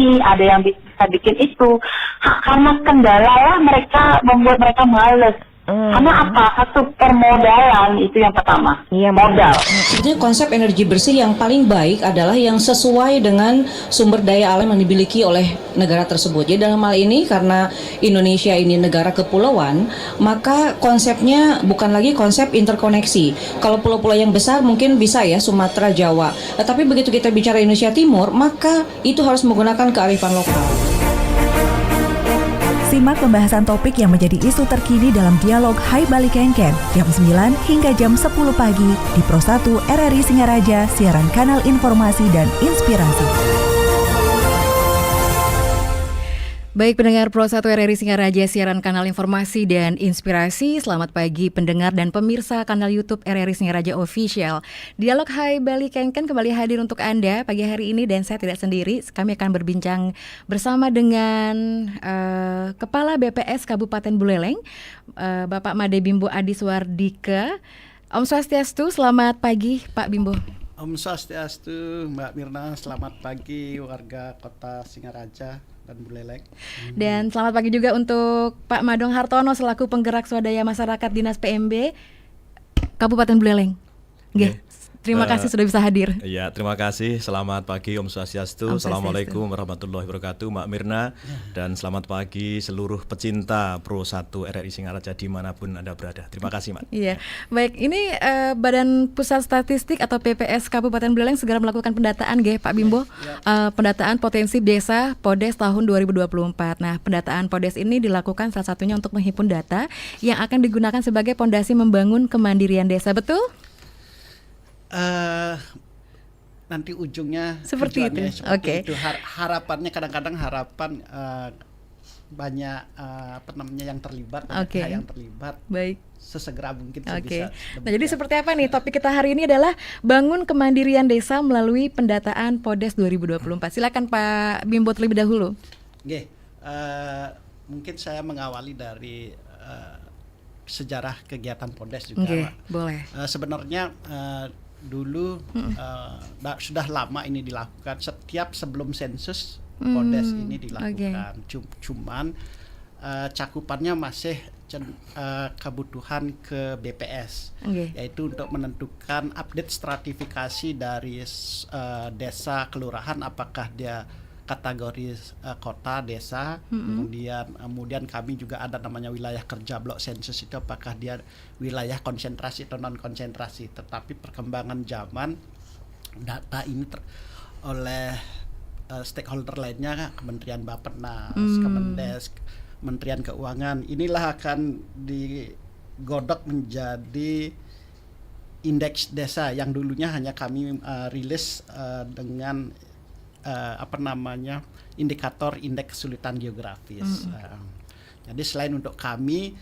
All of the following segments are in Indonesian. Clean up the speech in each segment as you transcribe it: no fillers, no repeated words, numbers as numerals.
ini, ada yang bisa bikin itu. Karena kendala lah membuat mereka males. Karena apa? Satu permodalan itu yang pertama. Iya, modal. Sebetulnya konsep energi bersih yang paling baik adalah yang sesuai dengan sumber daya alam yang dimiliki oleh negara tersebut. Jadi dalam hal ini karena Indonesia ini negara kepulauan, maka konsepnya bukan lagi konsep interkoneksi. Kalau pulau-pulau yang besar mungkin bisa ya Sumatera, Jawa. Tapi begitu kita bicara Indonesia Timur, maka itu harus menggunakan kearifan lokal. Simak pembahasan topik yang menjadi isu terkini dalam dialog Hai Bali Kengken jam 9 hingga jam 10 pagi di Pro 1 RRI Singaraja, siaran kanal informasi dan inspirasi. Baik pendengar Pro 1 RRI Singaraja, siaran kanal informasi dan inspirasi. Selamat pagi pendengar dan pemirsa kanal YouTube RRI Singaraja Official. Dialog Hai Bali Kengken kembali hadir untuk Anda pagi hari ini dan saya tidak sendiri. Kami akan berbincang bersama dengan Kepala BPS Kabupaten Buleleng, Bapak Made Bimbo Adiswardike. Om Swastiastu, selamat pagi Pak Bimbo. Om Swastiastu, Mbak Mirna, selamat pagi warga kota Singaraja dan Buleleng. Dan selamat pagi juga untuk Pak Madong Hartono selaku penggerak swadaya masyarakat Dinas PMB Kabupaten Buleleng. Nggih. Terima kasih sudah bisa hadir. Iya, terima kasih. Selamat pagi Om Swastiastu. Assalamualaikum warahmatullahi wabarakatuh, Mbak Mirna. Dan selamat pagi seluruh pecinta Pro 1 RRI Singaraja dimanapun Anda berada. Terima kasih, Mbak. Iya, baik. Ini Badan Pusat Statistik atau PPS Kabupaten Buleleng segera melakukan pendataan, Pak Bimbo. Pendataan potensi desa Podes tahun 2024. Nah, pendataan Podes ini dilakukan salah satunya untuk menghimpun data yang akan digunakan sebagai pondasi membangun kemandirian desa. Betul? Nanti ujungnya seperti itu. Itu harapannya kadang-kadang banyak yang terlibat, yang terlibat. Baik. Sesegera mungkin bisa. Nah, jadi seperti apa nih topik kita hari ini adalah bangun kemandirian desa melalui pendataan Podes 2024. Silakan Pak Bimbo terlebih dahulu. Mungkin saya mengawali dari sejarah kegiatan Podes juga, Pak. Boleh. Sebenarnya dulu sudah lama ini dilakukan, setiap sebelum sensus Podes ini dilakukan. Cuman cakupannya masih kebutuhan ke BPS, yaitu untuk menentukan update stratifikasi dari desa kelurahan, apakah dia kategori kota, desa, kemudian kami juga ada namanya wilayah kerja blok sensus itu apakah dia wilayah konsentrasi atau non konsentrasi. Tetapi perkembangan zaman data ini oleh stakeholder lainnya, Kementerian Bappenas, Kemendes, Kementerian Keuangan, inilah akan digodok menjadi indeks desa yang dulunya hanya kami rilis dengan indikator indeks kesulitan geografis. Jadi selain untuk kami,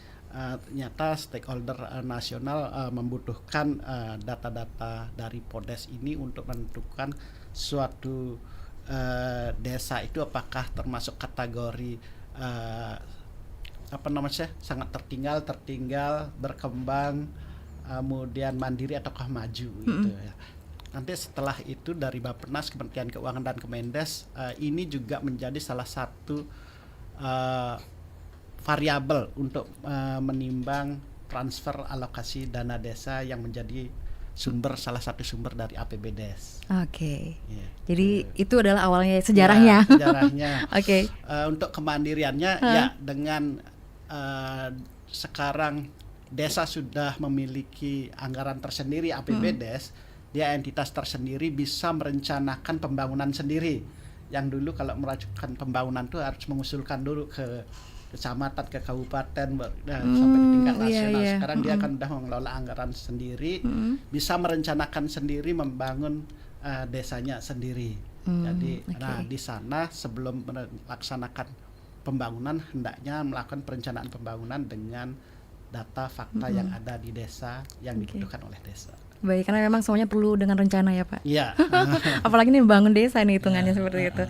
ternyata stakeholder nasional membutuhkan data-data dari Podes ini untuk menentukan suatu desa itu apakah termasuk kategori sangat tertinggal, berkembang, kemudian mandiri ataukah maju gitu ya. Nanti setelah itu dari Bappenas, Kementerian Keuangan dan Kemendes, ini juga menjadi salah satu variabel untuk menimbang transfer alokasi dana desa yang menjadi salah satu sumber dari APBDes. Jadi itu adalah awalnya sejarahnya. Untuk kemandiriannya dengan sekarang desa sudah memiliki anggaran tersendiri APBDes. Dia entitas tersendiri bisa merencanakan pembangunan sendiri. Yang dulu kalau merancangkan pembangunan itu harus mengusulkan dulu ke kecamatan, ke kabupaten, sampai ke tingkat nasional. Sekarang dia akan sudah mengelola anggaran sendiri, bisa merencanakan sendiri, membangun desanya sendiri. Jadi di sana sebelum melaksanakan pembangunan hendaknya melakukan perencanaan pembangunan dengan data fakta yang ada di desa yang dibutuhkan oleh desa. Baik, karena memang semuanya perlu dengan rencana ya Pak. Iya. Apalagi ini membangun desa nih hitungannya seperti itu.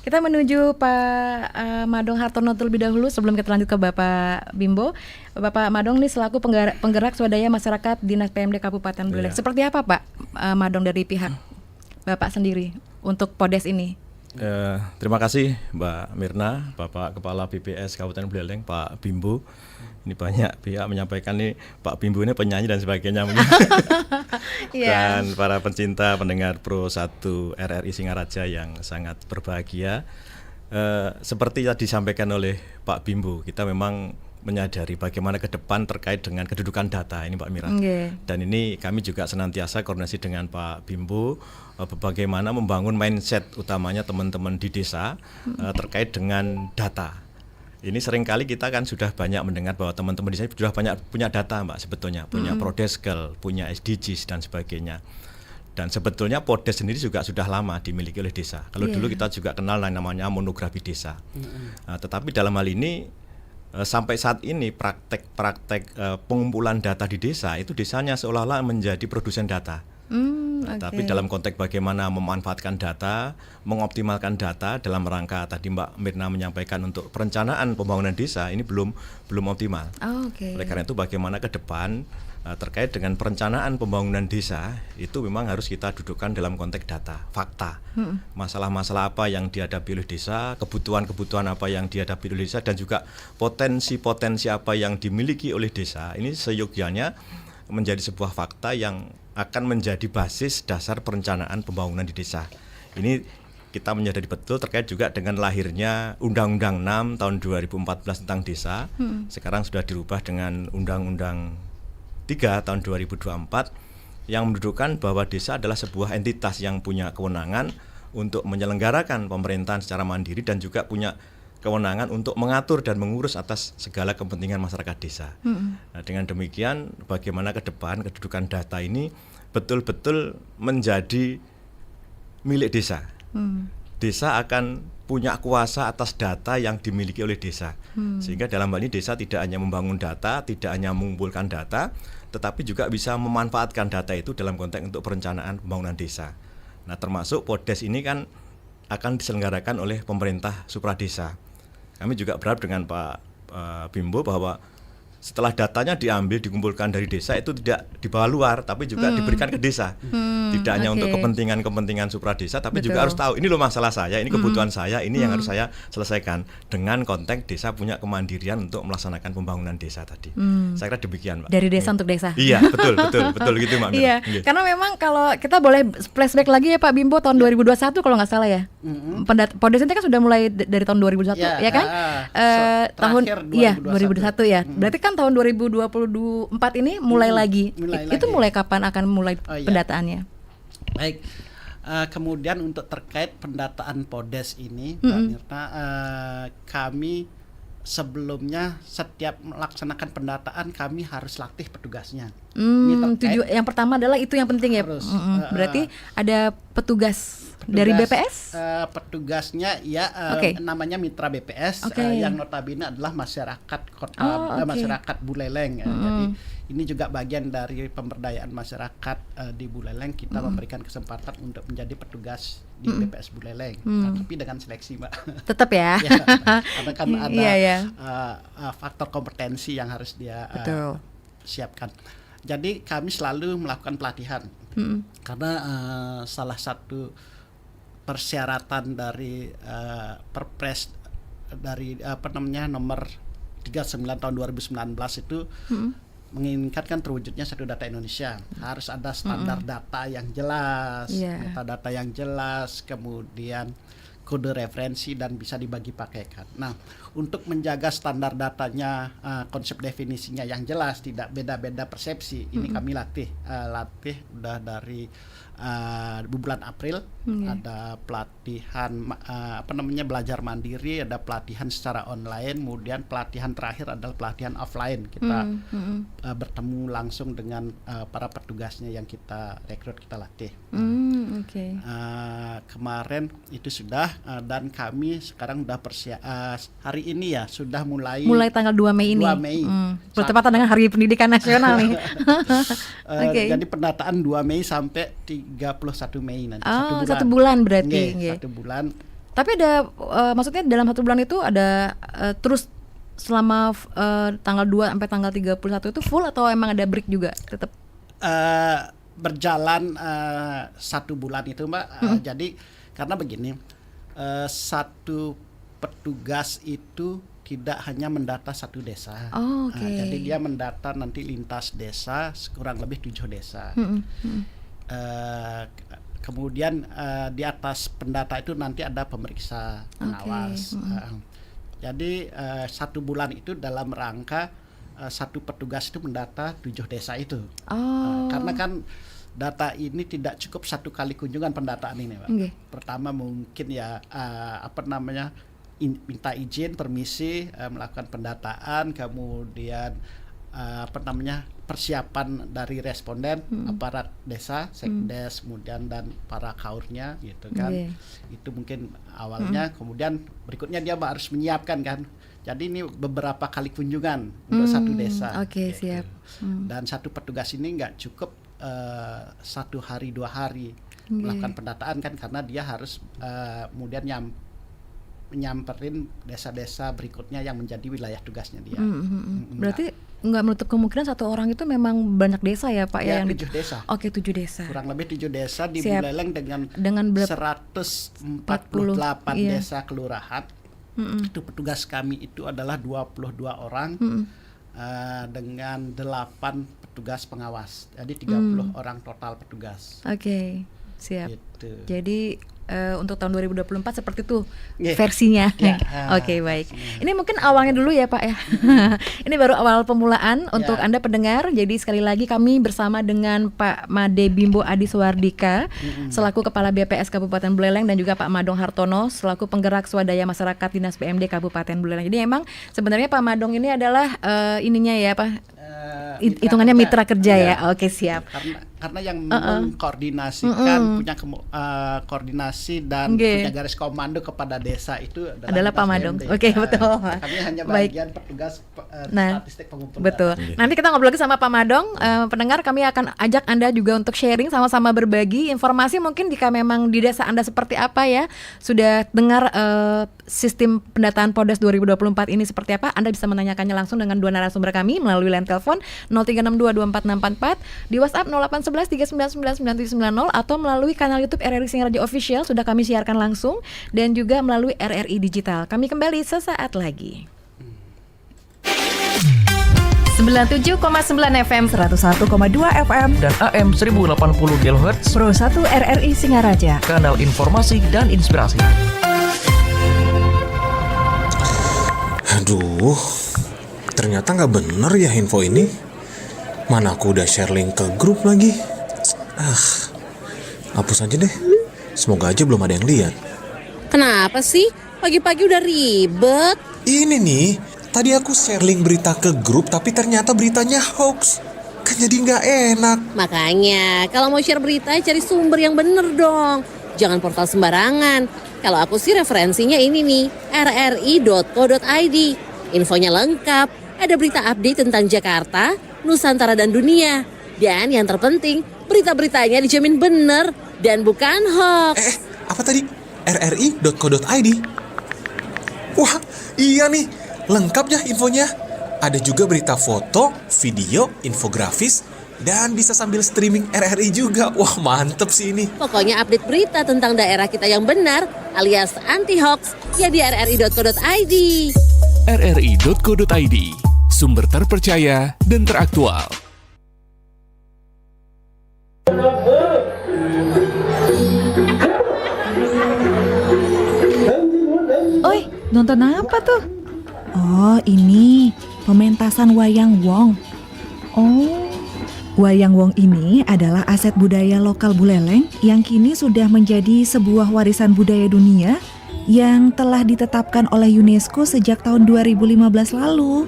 Kita menuju Pak Madong Hartono terlebih dahulu sebelum kita lanjut ke Bapak Bimbo. Bapak Madong nih selaku penggerak swadaya masyarakat Dinas PMD Kabupaten Buleleng. Seperti apa Pak Madong dari pihak Bapak sendiri untuk Podes ini? Terima kasih Mbak Mirna, Bapak Kepala BPS Kabupaten Buleleng, Pak Bimbo. Ini banyak pihak menyampaikan nih Pak Bimbo ini penyanyi dan sebagainya mungkin. Dan para pencinta pendengar Pro 1 RRI Singaraja yang sangat berbahagia. Seperti tadi disampaikan oleh Pak Bimbo, kita memang menyadari bagaimana ke depan terkait dengan kedudukan data ini Pak Mira. Dan ini kami juga senantiasa koordinasi dengan Pak Bimbo bagaimana membangun mindset utamanya teman-teman di desa terkait dengan data. Ini seringkali kita kan sudah banyak mendengar bahwa teman-teman di sini sudah banyak punya data Mbak sebetulnya, punya Prodeskel, punya SDGs dan sebagainya. Dan sebetulnya Podes sendiri juga sudah lama dimiliki oleh desa. Kalau dulu kita juga kenal namanya monografi desa. Tetapi dalam hal ini sampai saat ini praktek pengumpulan data di desa itu desanya seolah-olah menjadi produsen data. Tapi dalam konteks bagaimana memanfaatkan data, mengoptimalkan data dalam rangka tadi Mbak Mirna menyampaikan untuk perencanaan pembangunan desa ini belum optimal. Oleh karena itu bagaimana ke depan terkait dengan perencanaan pembangunan desa itu memang harus kita dudukkan dalam konteks data, fakta. Masalah-masalah apa yang dihadapi oleh desa, kebutuhan-kebutuhan apa yang dihadapi oleh desa dan juga potensi-potensi apa yang dimiliki oleh desa. Ini seyogyanya menjadi sebuah fakta yang akan menjadi basis dasar perencanaan pembangunan di desa. Ini kita menyadari betul terkait juga dengan lahirnya Undang-Undang 6 tahun 2014 tentang desa. Sekarang sudah dirubah dengan Undang-Undang 3 tahun 2024 yang mendudukkan bahwa desa adalah sebuah entitas yang punya kewenangan untuk menyelenggarakan pemerintahan secara mandiri dan juga punya kewenangan untuk mengatur dan mengurus atas segala kepentingan masyarakat desa. Nah, dengan demikian bagaimana ke depan kedudukan data ini betul-betul menjadi milik desa. Desa akan punya kuasa atas data yang dimiliki oleh desa. Sehingga dalam hal ini desa tidak hanya membangun data, tidak hanya mengumpulkan data, tetapi juga bisa memanfaatkan data itu dalam konteks untuk perencanaan pembangunan desa. Nah, termasuk Podes ini kan akan diselenggarakan oleh pemerintah supradesa. Kami juga berharap dengan Pak Bimbo bahwa setelah datanya diambil, dikumpulkan dari desa itu tidak dibawa luar, tapi juga diberikan ke desa. Tidak hanya untuk kepentingan supradesa, tapi juga harus tahu ini loh masalah saya, ini kebutuhan saya, ini yang harus saya selesaikan. Dengan konteks desa punya kemandirian untuk melaksanakan pembangunan desa tadi. Saya kira demikian, Mbak. Dari desa untuk desa. Iya, betul gitu, Mbak. Iya, karena memang kalau kita boleh flashback lagi ya Pak Bimbo tahun 2021 kalau nggak salah ya. Podes ini kan sudah mulai dari tahun 2021 ya kan? Tahun 2021 ya. Berarti kan tahun 2024 ini mulai lagi. Itu mulai kapan akan mulai pendataannya? Baik. Kemudian untuk terkait pendataan Podes ini, Mbak Mirna, kami sebelumnya setiap melaksanakan pendataan kami harus latih petugasnya. Yang pertama adalah itu yang penting ya. Berarti ada petugas dari BPS? Petugasnya ya namanya mitra BPS yang notabene adalah masyarakat masyarakat Buleleng. Jadi ini juga bagian dari pemberdayaan masyarakat di Buleleng. Kita memberikan kesempatan untuk menjadi petugas di BPS Buleleng, tapi dengan seleksi, Mbak. Tetap ya. Karena kan ada faktor kompetensi yang harus dia siapkan. Jadi kami selalu melakukan pelatihan karena salah satu persyaratan dari Perpres dari nomor 39 tahun 2019 itu menginginkan terwujudnya satu data Indonesia. Harus ada standar data yang jelas, metadata yang jelas, kemudian kode referensi dan bisa dibagi pakaikan. Nah, untuk menjaga standar datanya, konsep definisinya yang jelas, tidak beda-beda persepsi, ini kami latih udah dari bulan April ada pelatihan belajar mandiri, ada pelatihan secara online, kemudian pelatihan terakhir adalah pelatihan offline. Kita bertemu langsung dengan para petugasnya yang kita rekrut, kita latih. Kemarin itu sudah dan kami sekarang udah hari ini ya sudah mulai tanggal 2 Mei ini. 2 Mei. Bertepatan dengan Hari Pendidikan Nasional nih. Jadi pendataan 2 Mei sampai 31 Mei nanti. Satu bulan berarti. Satu bulan. Tapi ada maksudnya dalam 1 bulan itu ada terus selama tanggal 2 sampai tanggal 31 itu full atau emang ada break juga tetap? Berjalan 1 bulan itu, Mbak. Jadi karena begini, satu petugas itu tidak hanya mendata satu desa. Oh, oke. Jadi dia mendata nanti lintas desa kurang lebih 7 desa. Kemudian di atas pendata itu nanti ada pemeriksa pengawas. Jadi 1 bulan itu dalam rangka satu petugas itu mendata 7 desa itu. Karena kan data ini tidak cukup 1 kali kunjungan pendataan ini, Pak. Pertama mungkin ya minta izin, permisi melakukan pendataan, kemudian persiapan dari responden, aparat desa, sekdes, kemudian dan para kaurnya gitu kan. Itu mungkin awalnya, kemudian berikutnya dia harus menyiapkan kan. Jadi ini beberapa kali kunjungan untuk satu desa. Oke, gitu. siap. Dan satu petugas ini nggak cukup 1 hari 2 hari melakukan pendataan kan, karena dia harus kemudian nyamperin desa-desa berikutnya yang menjadi wilayah tugasnya dia. Berarti nggak menutup kemungkinan 1 orang itu memang banyak desa ya Pak ya? 7 desa. Oke, 7 desa. Kurang lebih 7 desa di Siap. Buleleng dengan 148 desa kelurahan. Itu petugas kami itu adalah 22 orang dengan 8 petugas pengawas. Jadi 30 orang total petugas. Oke, siap. Gitu. Jadi untuk tahun 2024 seperti itu versinya. Oke, baik. Ini mungkin awalnya dulu ya Pak ya. Ini baru awal pemulaan untuk Anda pendengar. Jadi sekali lagi kami bersama dengan Pak Made Bimbo Adi Suwardika selaku Kepala BPS Kabupaten Buleleng, dan juga Pak Madong Hartono selaku Penggerak Swadaya Masyarakat Dinas BMD Kabupaten Buleleng. Jadi emang sebenarnya Pak Madong ini adalah ininya ya Pak, hitungannya mitra kerja ya. Oke, siap. Karena yang mengkoordinasikan, punya koordinasi dan punya garis komando kepada desa itu adalah Pak Madong. Oke, betul. Kami hanya bagian petugas statistik pengumpulan. Betul. Nanti kita ngobrol lagi sama Pak Madong. Pendengar, kami akan ajak Anda juga untuk sharing, sama-sama berbagi informasi mungkin jika memang di desa Anda seperti apa ya. Sudah dengar sistem pendataan Podes 2024 ini seperti apa? Anda bisa menanyakannya langsung dengan 2 narasumber kami melalui line telepon 0362246644, di WhatsApp 0811399990, atau melalui kanal YouTube RRI Singaraja Official sudah kami siarkan langsung, dan juga melalui RRI Digital. Kami kembali sesaat lagi. 97,9 FM, 101,2 FM, dan AM 1080 kHz, Pro 1 RRI Singaraja, kanal informasi dan inspirasi. Aduh, ternyata nggak bener ya info ini. Mana aku udah share link ke grup lagi. Hapus aja deh. Semoga aja belum ada yang lihat. Kenapa sih? Pagi-pagi udah ribet. Ini nih, tadi aku share link berita ke grup, tapi ternyata beritanya hoax. Kan jadi nggak enak. Makanya, kalau mau share berita, cari sumber yang bener dong. Jangan portal sembarangan. Kalau aku sih referensinya ini nih, rri.co.id. Infonya lengkap, ada berita update tentang Jakarta, Nusantara, dan dunia. Dan yang terpenting, berita-beritanya dijamin bener dan bukan hoax. Apa tadi? rri.co.id? Wah, iya nih, lengkap ya infonya. Ada juga berita foto, video, infografis, dan bisa sambil streaming RRI juga. Wah, mantep sih ini. Pokoknya update berita tentang daerah kita yang benar alias anti-hoax ya di rri.co.id. rri.co.id, sumber terpercaya dan teraktual. Oi, nonton apa tuh? Oh, ini pementasan Wayang Wong. Oh, Wayang Wong ini adalah aset budaya lokal Buleleng yang kini sudah menjadi sebuah warisan budaya dunia yang telah ditetapkan oleh UNESCO sejak tahun 2015 lalu.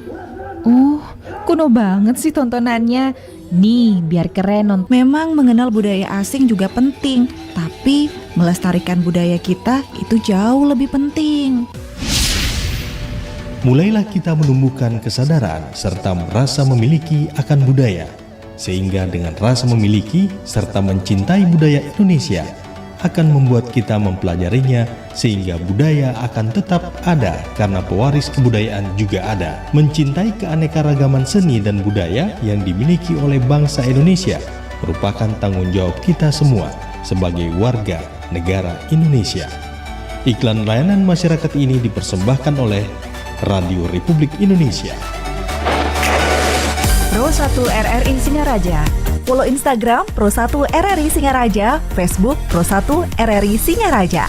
Kuno banget sih tontonannya. Nih, biar keren Memang mengenal budaya asing juga penting, tapi melestarikan budaya kita itu jauh lebih penting. Mulailah kita menumbuhkan kesadaran serta merasa memiliki akan budaya, sehingga dengan rasa memiliki serta mencintai budaya Indonesia akan membuat kita mempelajarinya, sehingga budaya akan tetap ada karena pewaris kebudayaan juga ada. Mencintai keanekaragaman seni dan budaya yang dimiliki oleh bangsa Indonesia merupakan tanggung jawab kita semua sebagai warga negara Indonesia. Iklan layanan masyarakat ini dipersembahkan oleh Radio Republik Indonesia. Pro 1 RRI Singaraja. Follow Instagram Pro 1 RRI Singaraja, Facebook Pro 1 RRI Singaraja.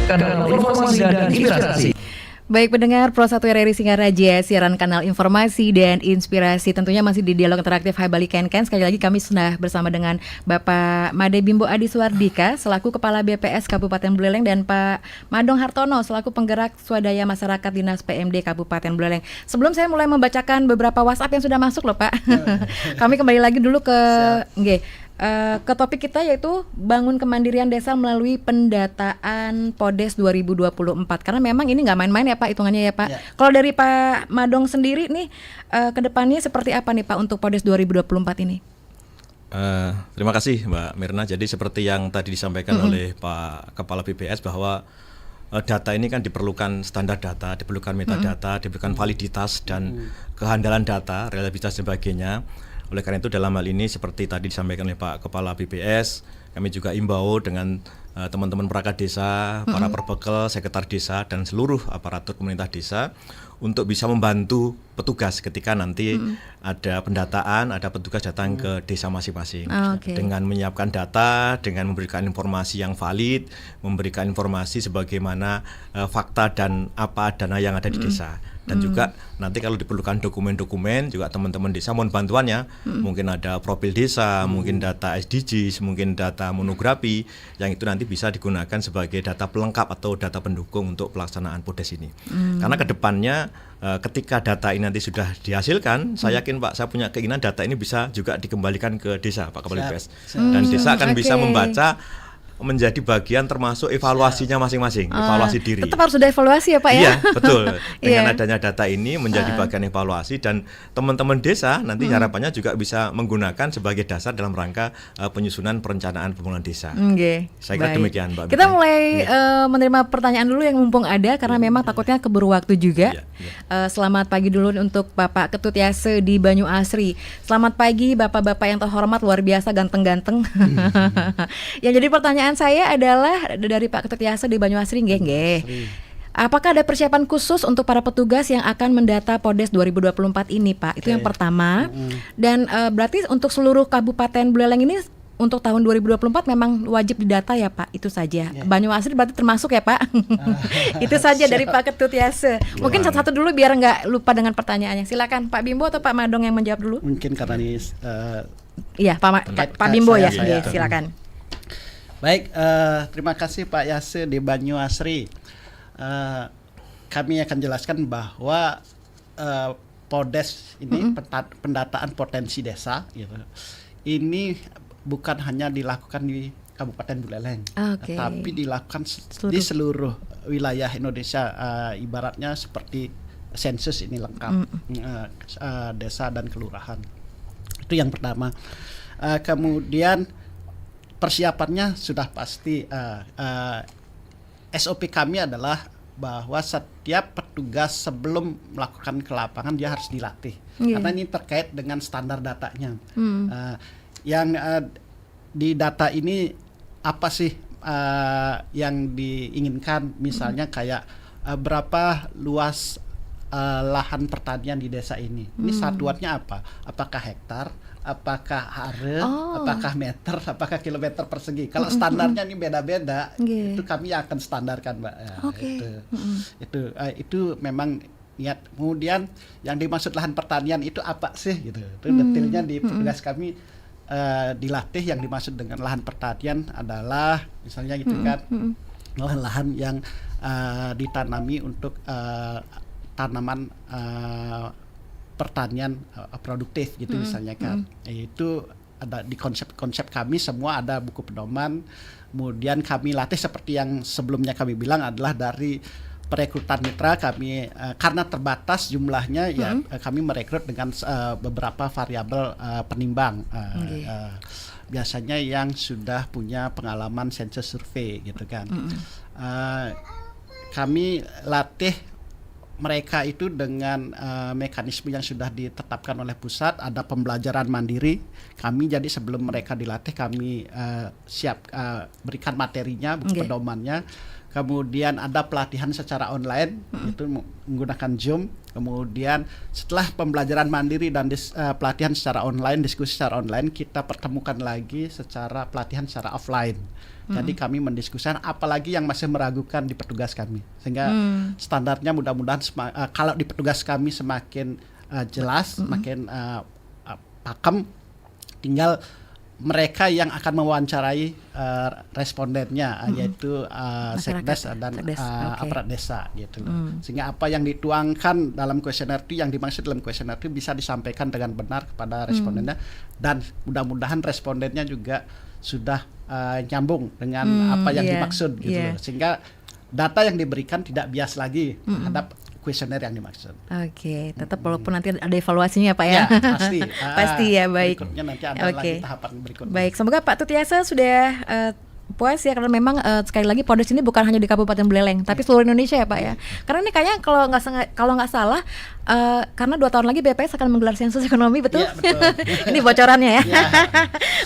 Kanal informasi dan inspirasi. Baik pendengar Pro 1 RRI Singaraja, siaran kanal informasi dan inspirasi, tentunya masih di dialog interaktif Hai Bali Kenken. Sekali lagi kami sudah bersama dengan Bapak Made Bimbo Adi Suwardika selaku Kepala BPS Kabupaten Buleleng dan Pak Madong Hartono selaku Penggerak Swadaya Masyarakat Dinas PMD Kabupaten Buleleng. Sebelum saya mulai membacakan beberapa WhatsApp yang sudah masuk loh Pak, kami kembali lagi dulu ke topik kita, yaitu bangun kemandirian desa melalui pendataan PODES 2024. Karena memang ini nggak main-main ya Pak hitungannya ya Pak. Kalau dari Pak Madong sendiri nih, kedepannya seperti apa nih Pak untuk PODES 2024 ini? Terima kasih Mbak Mirna. Jadi seperti yang tadi disampaikan oleh Pak Kepala BPS bahwa data ini kan diperlukan standar data, diperlukan metadata, diperlukan validitas dan kehandalan data, reliabilitas dan sebagainya. Oleh karena itu dalam hal ini seperti tadi disampaikan oleh Pak Kepala BPS, kami juga imbau dengan teman-teman perangkat desa, para perbekel, sekretaris desa dan seluruh aparatur pemerintah desa untuk bisa membantu petugas ketika nanti ada pendataan, ada petugas datang ke desa masing-masing dengan menyiapkan data, dengan memberikan informasi yang valid, memberikan informasi sebagaimana fakta dan apa dana yang ada di desa. Dan juga nanti kalau diperlukan dokumen-dokumen juga teman-teman desa mohon bantuannya, mungkin ada profil desa, mungkin data SDGs, mungkin data monografi yang itu nanti bisa digunakan sebagai data pelengkap atau data pendukung untuk pelaksanaan PODES ini. Karena kedepannya ketika data ini nanti sudah dihasilkan, saya yakin Pak, saya punya keinginan data ini bisa juga dikembalikan ke desa Pak Kepala BPS. Dan desa akan bisa membaca, menjadi bagian termasuk evaluasinya masing-masing, evaluasi diri. Tetap harus ada evaluasi ya Pak ya? Iya, betul. Dengan adanya data ini menjadi bagian evaluasi dan teman-teman desa nanti harapannya juga bisa menggunakan sebagai dasar dalam rangka penyusunan perencanaan pembangunan desa. Saya kira demikian Mbak. Kita mulai menerima pertanyaan dulu yang mumpung ada, karena memang takutnya keburu waktu juga. Selamat pagi dulu untuk Bapak Ketut Yase di Banyu Asri. Selamat pagi Bapak-bapak yang terhormat, luar biasa ganteng-ganteng. Yang jadi pertanyaan saya adalah dari Pak Ketut Yase di Banyuasri, apakah ada persiapan khusus untuk para petugas yang akan mendata PODES 2024 ini Pak? Itu yang pertama. Dan berarti untuk seluruh Kabupaten Buleleng ini untuk tahun 2024 memang wajib didata ya Pak? Itu saja. Banyuasri berarti termasuk ya Pak? Itu saja dari Pak Ketut Yase. Mungkin satu-satu dulu biar nggak lupa dengan pertanyaannya. Silakan Pak Bimbo atau Pak Madong yang menjawab dulu. Mungkin karena ini iya Pak Bimbo ya, silakan. Baik, terima kasih Pak Yase di Banyu Asri. Kami akan jelaskan bahwa PODES ini pendataan potensi desa, gitu. Ini bukan hanya dilakukan di Kabupaten Buleleng, tapi dilakukan di seluruh wilayah Indonesia. Ibaratnya seperti sensus ini lengkap, desa dan kelurahan. Itu yang pertama. Kemudian persiapannya sudah pasti, SOP kami adalah bahwa setiap petugas sebelum melakukan ke lapangan dia harus dilatih, karena ini terkait dengan standar datanya. Yang di data ini apa sih yang diinginkan, misalnya kayak berapa luas lahan pertanian di desa ini. Ini satuannya apa? Apakah hektar? Apakah are, apakah meter, apakah kilometer persegi. Kalau standarnya ini beda-beda, itu kami akan standarkan Mbak. Itu memang niat. Kemudian yang dimaksud lahan pertanian itu apa sih gitu. Itu detailnya di petugas kami dilatih. Yang dimaksud dengan lahan pertanian adalah misalnya gitu kan, lahan-lahan yang ditanami untuk tanaman pertanian produktif gitu misalnya kan. Itu ada di konsep kami, semua ada buku pedoman. Kemudian kami latih seperti yang sebelumnya kami bilang adalah dari perekrutan mitra kami, karena terbatas jumlahnya ya kami merekrut dengan beberapa variabel penimbang. Biasanya yang sudah punya pengalaman sensus survei gitu kan. Kami latih mereka itu dengan mekanisme yang sudah ditetapkan oleh pusat, ada pembelajaran mandiri. Kami jadi sebelum mereka dilatih kami siap berikan materinya, buku pedomannya. Kemudian ada pelatihan secara online, itu menggunakan Zoom. Kemudian setelah pembelajaran mandiri dan pelatihan secara online, diskusi secara online, kita pertemukan lagi secara pelatihan secara offline. Jadi kami mendiskusikan apalagi yang masih meragukan di petugas kami. Sehingga standarnya mudah-mudahan kalau di petugas kami semakin jelas, semakin pakem, tinggal mereka yang akan mewawancarai respondennya, yaitu sekdes dan aparat desa gitu. Sehingga apa yang dituangkan dalam kuesioner itu, yang dimaksud dalam kuesioner itu bisa disampaikan dengan benar kepada respondennya, dan mudah-mudahan respondennya juga sudah nyambung dengan apa yang dimaksud gitu loh. Sehingga data yang diberikan tidak bias lagi terhadap kuesioner yang dimaksud. Oke, tetap walaupun nanti ada evaluasinya Pak ya. Ya pasti. Pasti ya, baik. Berikutnya nanti ada lagi tahapan berikutnya. Baik, semoga Pak Tutiasa sudah puas ya, karena memang sekali lagi Poddes ini bukan hanya di Kabupaten Buleleng, tapi seluruh Indonesia ya Pak ya. Karena ini kayaknya kalau nggak salah karena 2 tahun lagi BPS akan menggelar sensus ekonomi, betul? Ya, betul. Ini bocorannya ya. Ya.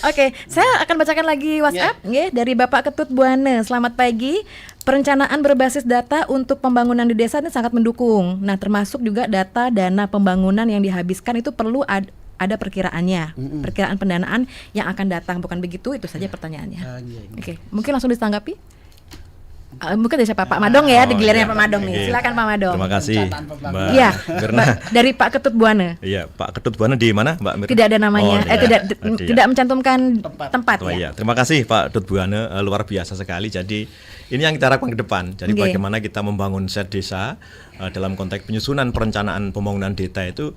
Oke, saya akan bacakan lagi WhatsApp dari Bapak Ketut Buane. Selamat pagi. Perencanaan berbasis data untuk pembangunan di desa ini sangat mendukung. Nah, termasuk juga data dana pembangunan yang dihabiskan itu perlu ada perkiraannya, perkiraan pendanaan yang akan datang, bukan begitu? Itu saja pertanyaannya. Oke, mungkin langsung ditanggapi. Mungkin dari siapa? Pak Madong ya, digilirnya Pak Madong nih. Silakan Pak Madong. Terima kasih Mbak Mirna. Dari Pak Ketut Buane. Iya, Pak Ketut Buane di mana Mbak Mirna? Tidak ada namanya, tidak mencantumkan tempat ya. Terima kasih Pak Ketut Buane, luar biasa sekali. Jadi ini yang kita harapkan ke depan. Jadi bagaimana kita membangun set desa dalam konteks penyusunan perencanaan pembangunan desa itu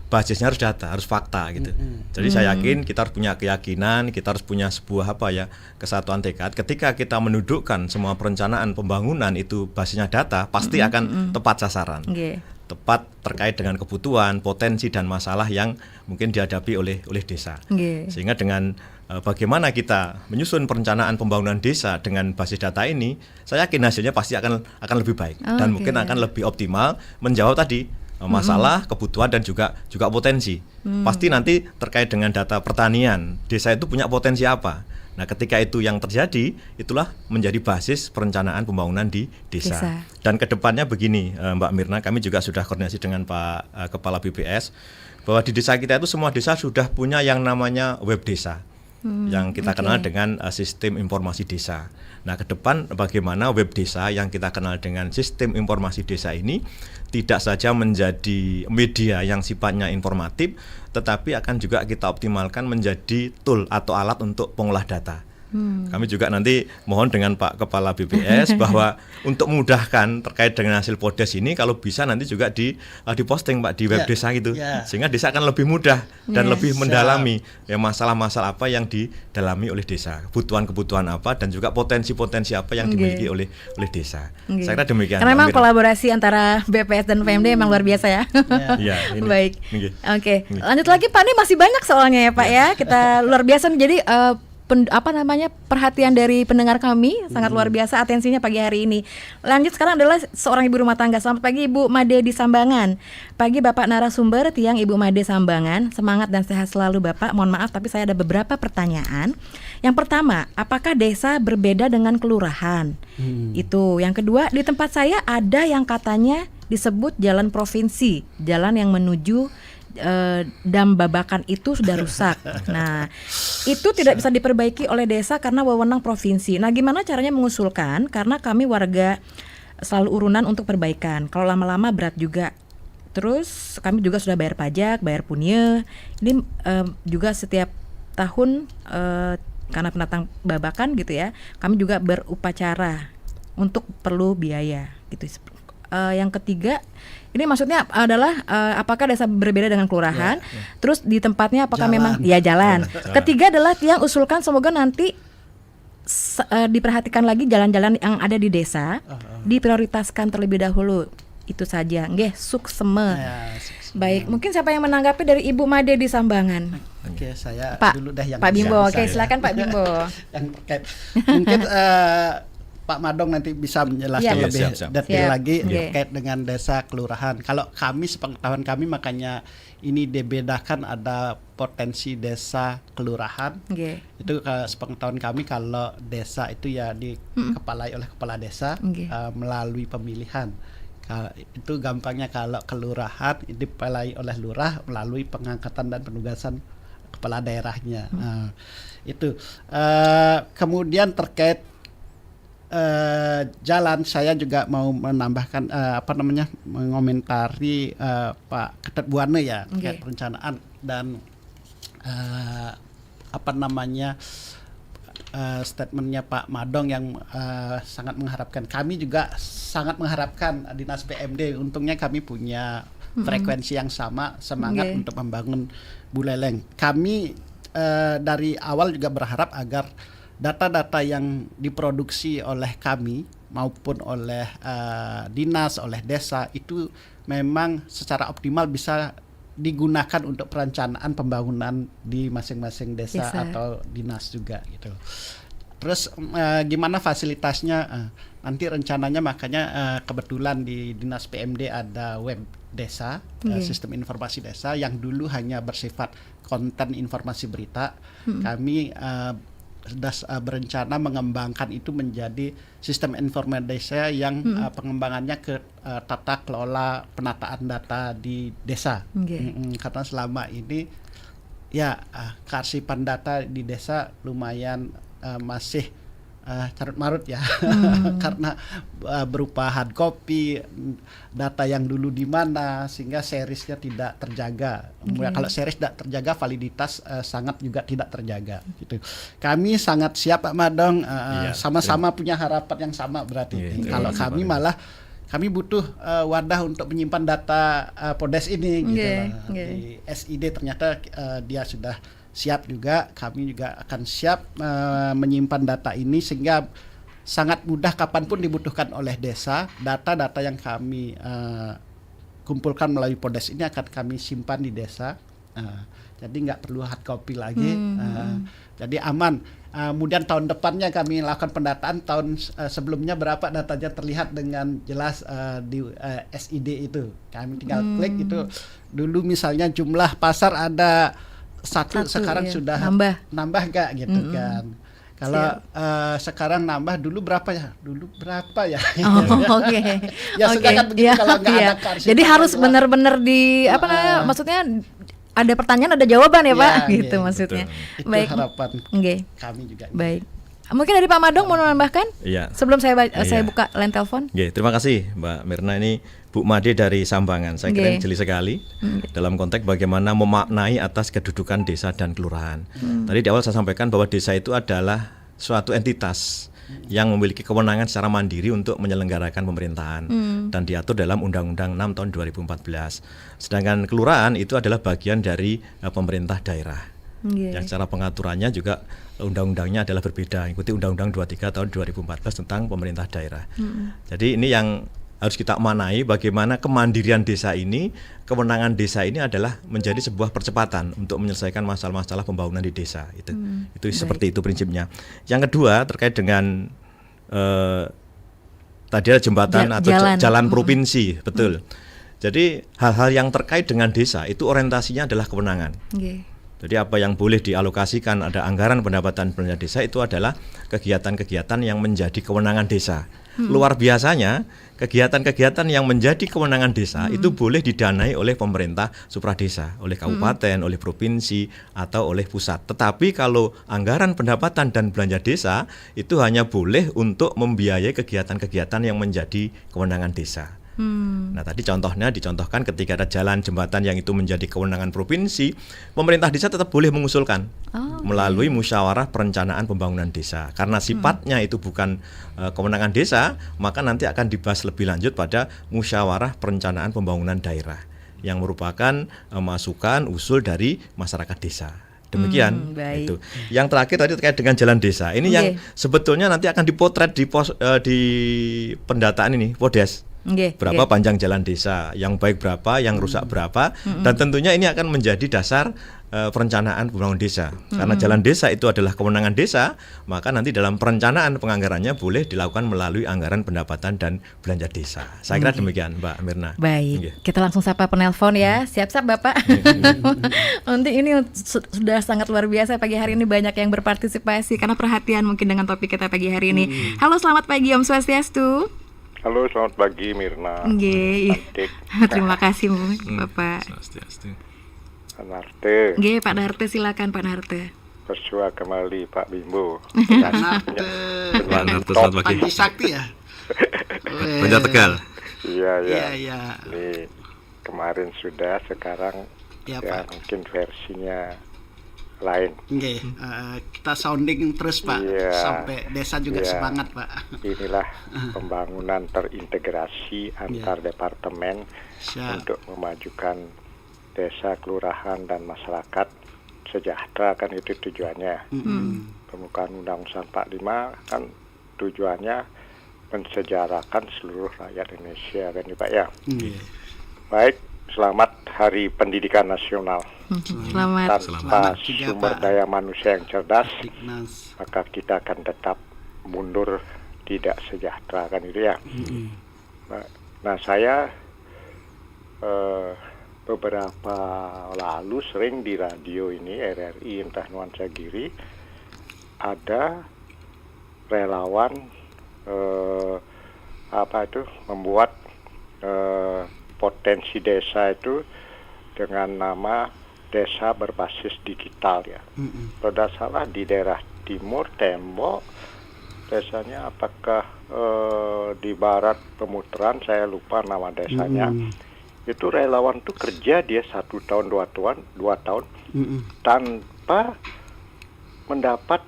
basisnya harus data, harus fakta gitu. Jadi saya yakin kita harus punya keyakinan, kita harus punya sebuah kesatuan tekad. Ketika kita mendudukkan semua perencanaan pembangunan itu basisnya data, pasti akan tepat sasaran. Tepat terkait dengan kebutuhan, potensi dan masalah yang mungkin dihadapi oleh desa. Sehingga dengan bagaimana kita menyusun perencanaan pembangunan desa dengan basis data ini, saya yakin hasilnya pasti akan lebih baik dan mungkin akan lebih optimal menjawab tadi masalah, kebutuhan dan juga potensi. Pasti nanti terkait dengan data pertanian, desa itu punya potensi apa. Nah, ketika itu yang terjadi, itulah menjadi basis perencanaan pembangunan di desa. Dan kedepannya begini, Mbak Mirna, kami juga sudah koordinasi dengan Pak Kepala BPS bahwa di desa kita itu semua desa sudah punya yang namanya web desa. Yang kita kenal dengan sistem informasi desa. Nah, ke depan bagaimana web desa yang kita kenal dengan sistem informasi desa ini tidak saja menjadi media yang sifatnya informatif, tetapi akan juga kita optimalkan menjadi tool atau alat untuk pengolah data. Kami juga nanti mohon dengan Pak Kepala BPS bahwa untuk memudahkan terkait dengan hasil Poddes ini, kalau bisa nanti juga diposting Pak di web desa gitu, sehingga desa akan lebih mudah dan lebih mendalami masalah-masalah apa yang didalami oleh desa, kebutuhan apa dan juga potensi-potensi apa yang dimiliki oleh desa. Saya kira demikian. Karena memang kolaborasi antara BPS dan PMD memang luar biasa ya. Baik. Oke, lanjut lagi Pak, ini masih banyak soalnya ya Pak ya. Kita luar biasa jadi perhatian dari pendengar kami sangat luar biasa, atensinya pagi hari ini. Lanjut sekarang adalah seorang ibu rumah tangga. Selamat pagi Ibu Made di Sambangan. Pagi Bapak narasumber, tiang Ibu Made Sambangan. Semangat dan sehat selalu Bapak. Mohon maaf tapi saya ada beberapa pertanyaan. Yang pertama, apakah desa berbeda dengan kelurahan? Itu. Yang kedua, di tempat saya ada yang katanya disebut jalan provinsi, jalan yang menuju dam Babakan itu sudah rusak. Nah, itu tidak bisa diperbaiki oleh desa karena wewenang provinsi. Nah, gimana caranya mengusulkan? Karena kami warga selalu urunan untuk perbaikan. Kalau lama-lama berat juga. Terus kami juga sudah bayar pajak, bayar punye. Ini juga setiap tahun karena pendatang Babakan gitu ya, kami juga berupacara untuk perlu biaya gitu. Yang ketiga, ini maksudnya adalah apakah desa berbeda dengan kelurahan? Terus di tempatnya apakah memang jalan. Ketiga adalah tiang usulkan semoga nanti diperhatikan lagi jalan-jalan yang ada di desa, diprioritaskan terlebih dahulu. Itu saja. Nggih, sukseme. Baik, mungkin siapa yang menanggapi dari Ibu Made di Sambangan? Oke, saya Pak, dulu dah yang Pak Bimbo. Oke, silakan Pak Bimbo. Yang terkait mungkin Pak Madong nanti bisa menjelaskan Iya. lebih Siap. detail Siap. lagi Oke. terkait dengan desa kelurahan. Kalau kami sepengetahuan kami makanya ini dibedakan ada potensi desa kelurahan. Nggih. Itu sepengetahuan kami kalau desa itu ya dikepalai oleh kepala desa Nggih. melalui pemilihan. Itu gampangnya. Kalau kelurahan dipelai oleh lurah melalui pengangkatan dan penugasan kepala daerahnya. Itu kemudian terkait jalan, saya juga mau menambahkan mengomentari Pak Ketut Buane ya terkait perencanaan dan statementnya Pak Madong yang sangat mengharapkan. Kami juga sangat mengharapkan Dinas PMD. Untungnya kami punya frekuensi yang sama, semangat untuk membangun Buleleng. Kami dari awal juga berharap agar data-data yang diproduksi oleh kami maupun oleh dinas, oleh desa itu memang secara optimal bisa digunakan untuk perencanaan pembangunan di masing-masing desa atau dinas juga gitu. Terus gimana fasilitasnya? Nanti rencananya makanya kebetulan di Dinas PMD ada web desa, sistem informasi desa yang dulu hanya bersifat konten informasi berita. Kami sudah berencana mengembangkan itu menjadi sistem informasi desa yang pengembangannya ke tata kelola penataan data di desa. Karena selama ini ya kearsipan data di desa lumayan masih carut marut ya. Karena berupa hard copy data yang dulu di mana, sehingga seriesnya tidak terjaga. Kalau series tidak terjaga, validitas sangat juga tidak terjaga gitu. Kami sangat siap Pak Madong, sama-sama punya harapan yang sama berarti. Kalau kami malah kami butuh wadah untuk menyimpan data Podes ini gitu lah. Di SID ternyata dia sudah siap juga. Kami juga akan siap menyimpan data ini sehingga sangat mudah kapanpun dibutuhkan oleh desa. Data-data yang kami kumpulkan melalui Podes ini akan kami simpan di desa. Jadi nggak perlu hard copy lagi. Jadi aman. Kemudian tahun depannya kami lakukan pendataan. Tahun sebelumnya berapa datanya terlihat dengan jelas di SID itu. Kami tinggal klik itu. Dulu misalnya jumlah pasar ada satu sekarang sudah nambah nggak gitu kan. Kalau sekarang nambah, dulu berapa ya? Ya sudah kan begitu kalau nggak ada kearsipan. Jadi harus benar-benar di maksudnya ada pertanyaan ada jawaban ya Pak gitu maksudnya. Itu Baik. harapan kami juga. Baik. Mungkin dari Pak Madong mau menambahkan? Iya. Sebelum saya buka line telepon. Terima kasih Mbak Mirna. Ini Bu Made dari Sambangan. Saya kira jeli sekali dalam konteks bagaimana memaknai atas kedudukan desa dan kelurahan. Tadi di awal saya sampaikan bahwa desa itu adalah suatu entitas yang memiliki kewenangan secara mandiri untuk menyelenggarakan pemerintahan dan diatur dalam Undang-Undang 6 tahun 2014. Sedangkan kelurahan itu adalah bagian dari pemerintah daerah. Yang secara pengaturannya juga undang-undangnya adalah berbeda, ikuti Undang-Undang 23 tahun 2014 tentang pemerintah daerah. Jadi ini yang harus kita manai, bagaimana kemandirian desa ini, kewenangan desa ini adalah menjadi sebuah percepatan untuk menyelesaikan masalah-masalah pembangunan di desa. Itu seperti itu prinsipnya. Yang kedua terkait dengan tadi ada jembatan atau jalan provinsi, betul. Jadi hal-hal yang terkait dengan desa itu orientasinya adalah kewenangan. Jadi apa yang boleh dialokasikan, ada anggaran pendapatan belanja desa, itu adalah kegiatan-kegiatan yang menjadi kewenangan desa. Luar biasanya, kegiatan-kegiatan yang menjadi kewenangan desa itu boleh didanai oleh pemerintah supradesa, oleh kabupaten, oleh provinsi, atau oleh pusat. Tetapi kalau anggaran pendapatan dan belanja desa itu hanya boleh untuk membiayai kegiatan-kegiatan yang menjadi kewenangan desa. Nah tadi dicontohkan ketika ada jalan jembatan yang itu menjadi kewenangan provinsi, pemerintah desa tetap boleh mengusulkan melalui musyawarah perencanaan pembangunan desa. Karena sifatnya itu bukan kewenangan desa, maka nanti akan dibahas lebih lanjut pada musyawarah perencanaan pembangunan daerah yang merupakan masukan usul dari masyarakat desa. Demikian itu. Yang terakhir tadi terkait dengan jalan desa. Ini yang sebetulnya nanti akan dipotret di pendataan ini Podes. Berapa panjang jalan desa, yang baik berapa, yang rusak berapa, dan tentunya ini akan menjadi dasar perencanaan pembangunan desa. Karena jalan desa itu adalah kewenangan desa, maka nanti dalam perencanaan penganggarannya boleh dilakukan melalui anggaran pendapatan dan belanja desa. Saya kira demikian, Mbak Mirna. Baik, kita langsung sapa penelpon ya. Siap-siap Bapak. Nanti ini sudah sangat luar biasa pagi hari ini, banyak yang berpartisipasi karena perhatian mungkin dengan topik kita pagi hari ini. Halo, selamat pagi, Om Swastiastu. Halo, selamat pagi Mirna. Terima kasih Bapak. Pak Narte. Pak Narte, silakan Pak Narte. Bersua kembali Pak Bimbo. Pak Narte, selamat pagi. Sakti ya. Banjar Tegal. Iya. Ini kemarin sudah, sekarang ya mungkin versinya lain. Kita sounding terus Pak, sampai desa juga semangat Pak. Inilah pembangunan terintegrasi antar departemen untuk memajukan desa, kelurahan, dan masyarakat sejahtera, kan itu tujuannya. Pembukaan Undang-Undang 45 kan tujuannya mensejahterakan seluruh rakyat Indonesia, kan Pak ya. Baik, selamat Hari Pendidikan Nasional. Selamat. Tanpa sumber daya manusia yang cerdas, maka kita akan tetap mundur, tidak sejahtera, kan itu ya. Nah, saya beberapa lalu sering di radio ini RRI entah Nuansa Giri ada relawan membuat potensi desa itu dengan nama desa berbasis digital ya. Kalau tidak salah di daerah timur Tembok desanya, apakah di barat Pemutaran, saya lupa nama desanya. Itu relawan tuh kerja dia 1 tahun 2 tahun tanpa mendapat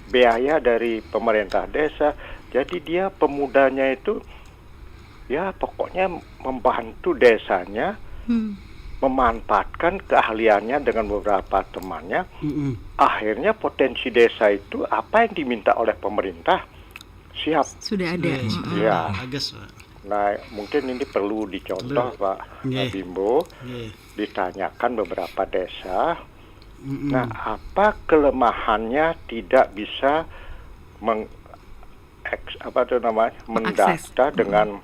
biaya dari pemerintah desa. Jadi dia pemudanya itu ya pokoknya membantu desanya, memanfaatkan keahliannya dengan beberapa temannya. Akhirnya potensi desa itu apa yang diminta oleh pemerintah siap. Sudah ada. Ya. Nah, mungkin ini perlu dicontoh Pak Bimbo, ditanyakan beberapa desa. Nah, apa kelemahannya tidak bisa mendata dengan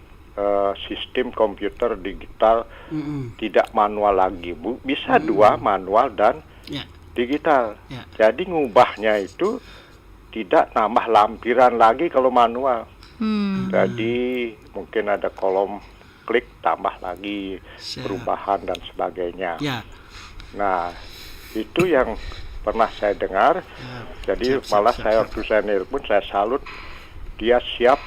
sistem komputer digital, tidak manual lagi, bisa 2, manual dan digital. Jadi ngubahnya itu tidak nambah lampiran lagi kalau manual. Jadi mungkin ada kolom klik tambah lagi perubahan dan sebagainya. Nah, itu yang pernah saya dengar. Jadi malah saya waktu saya nelpon, saya salut, dia siap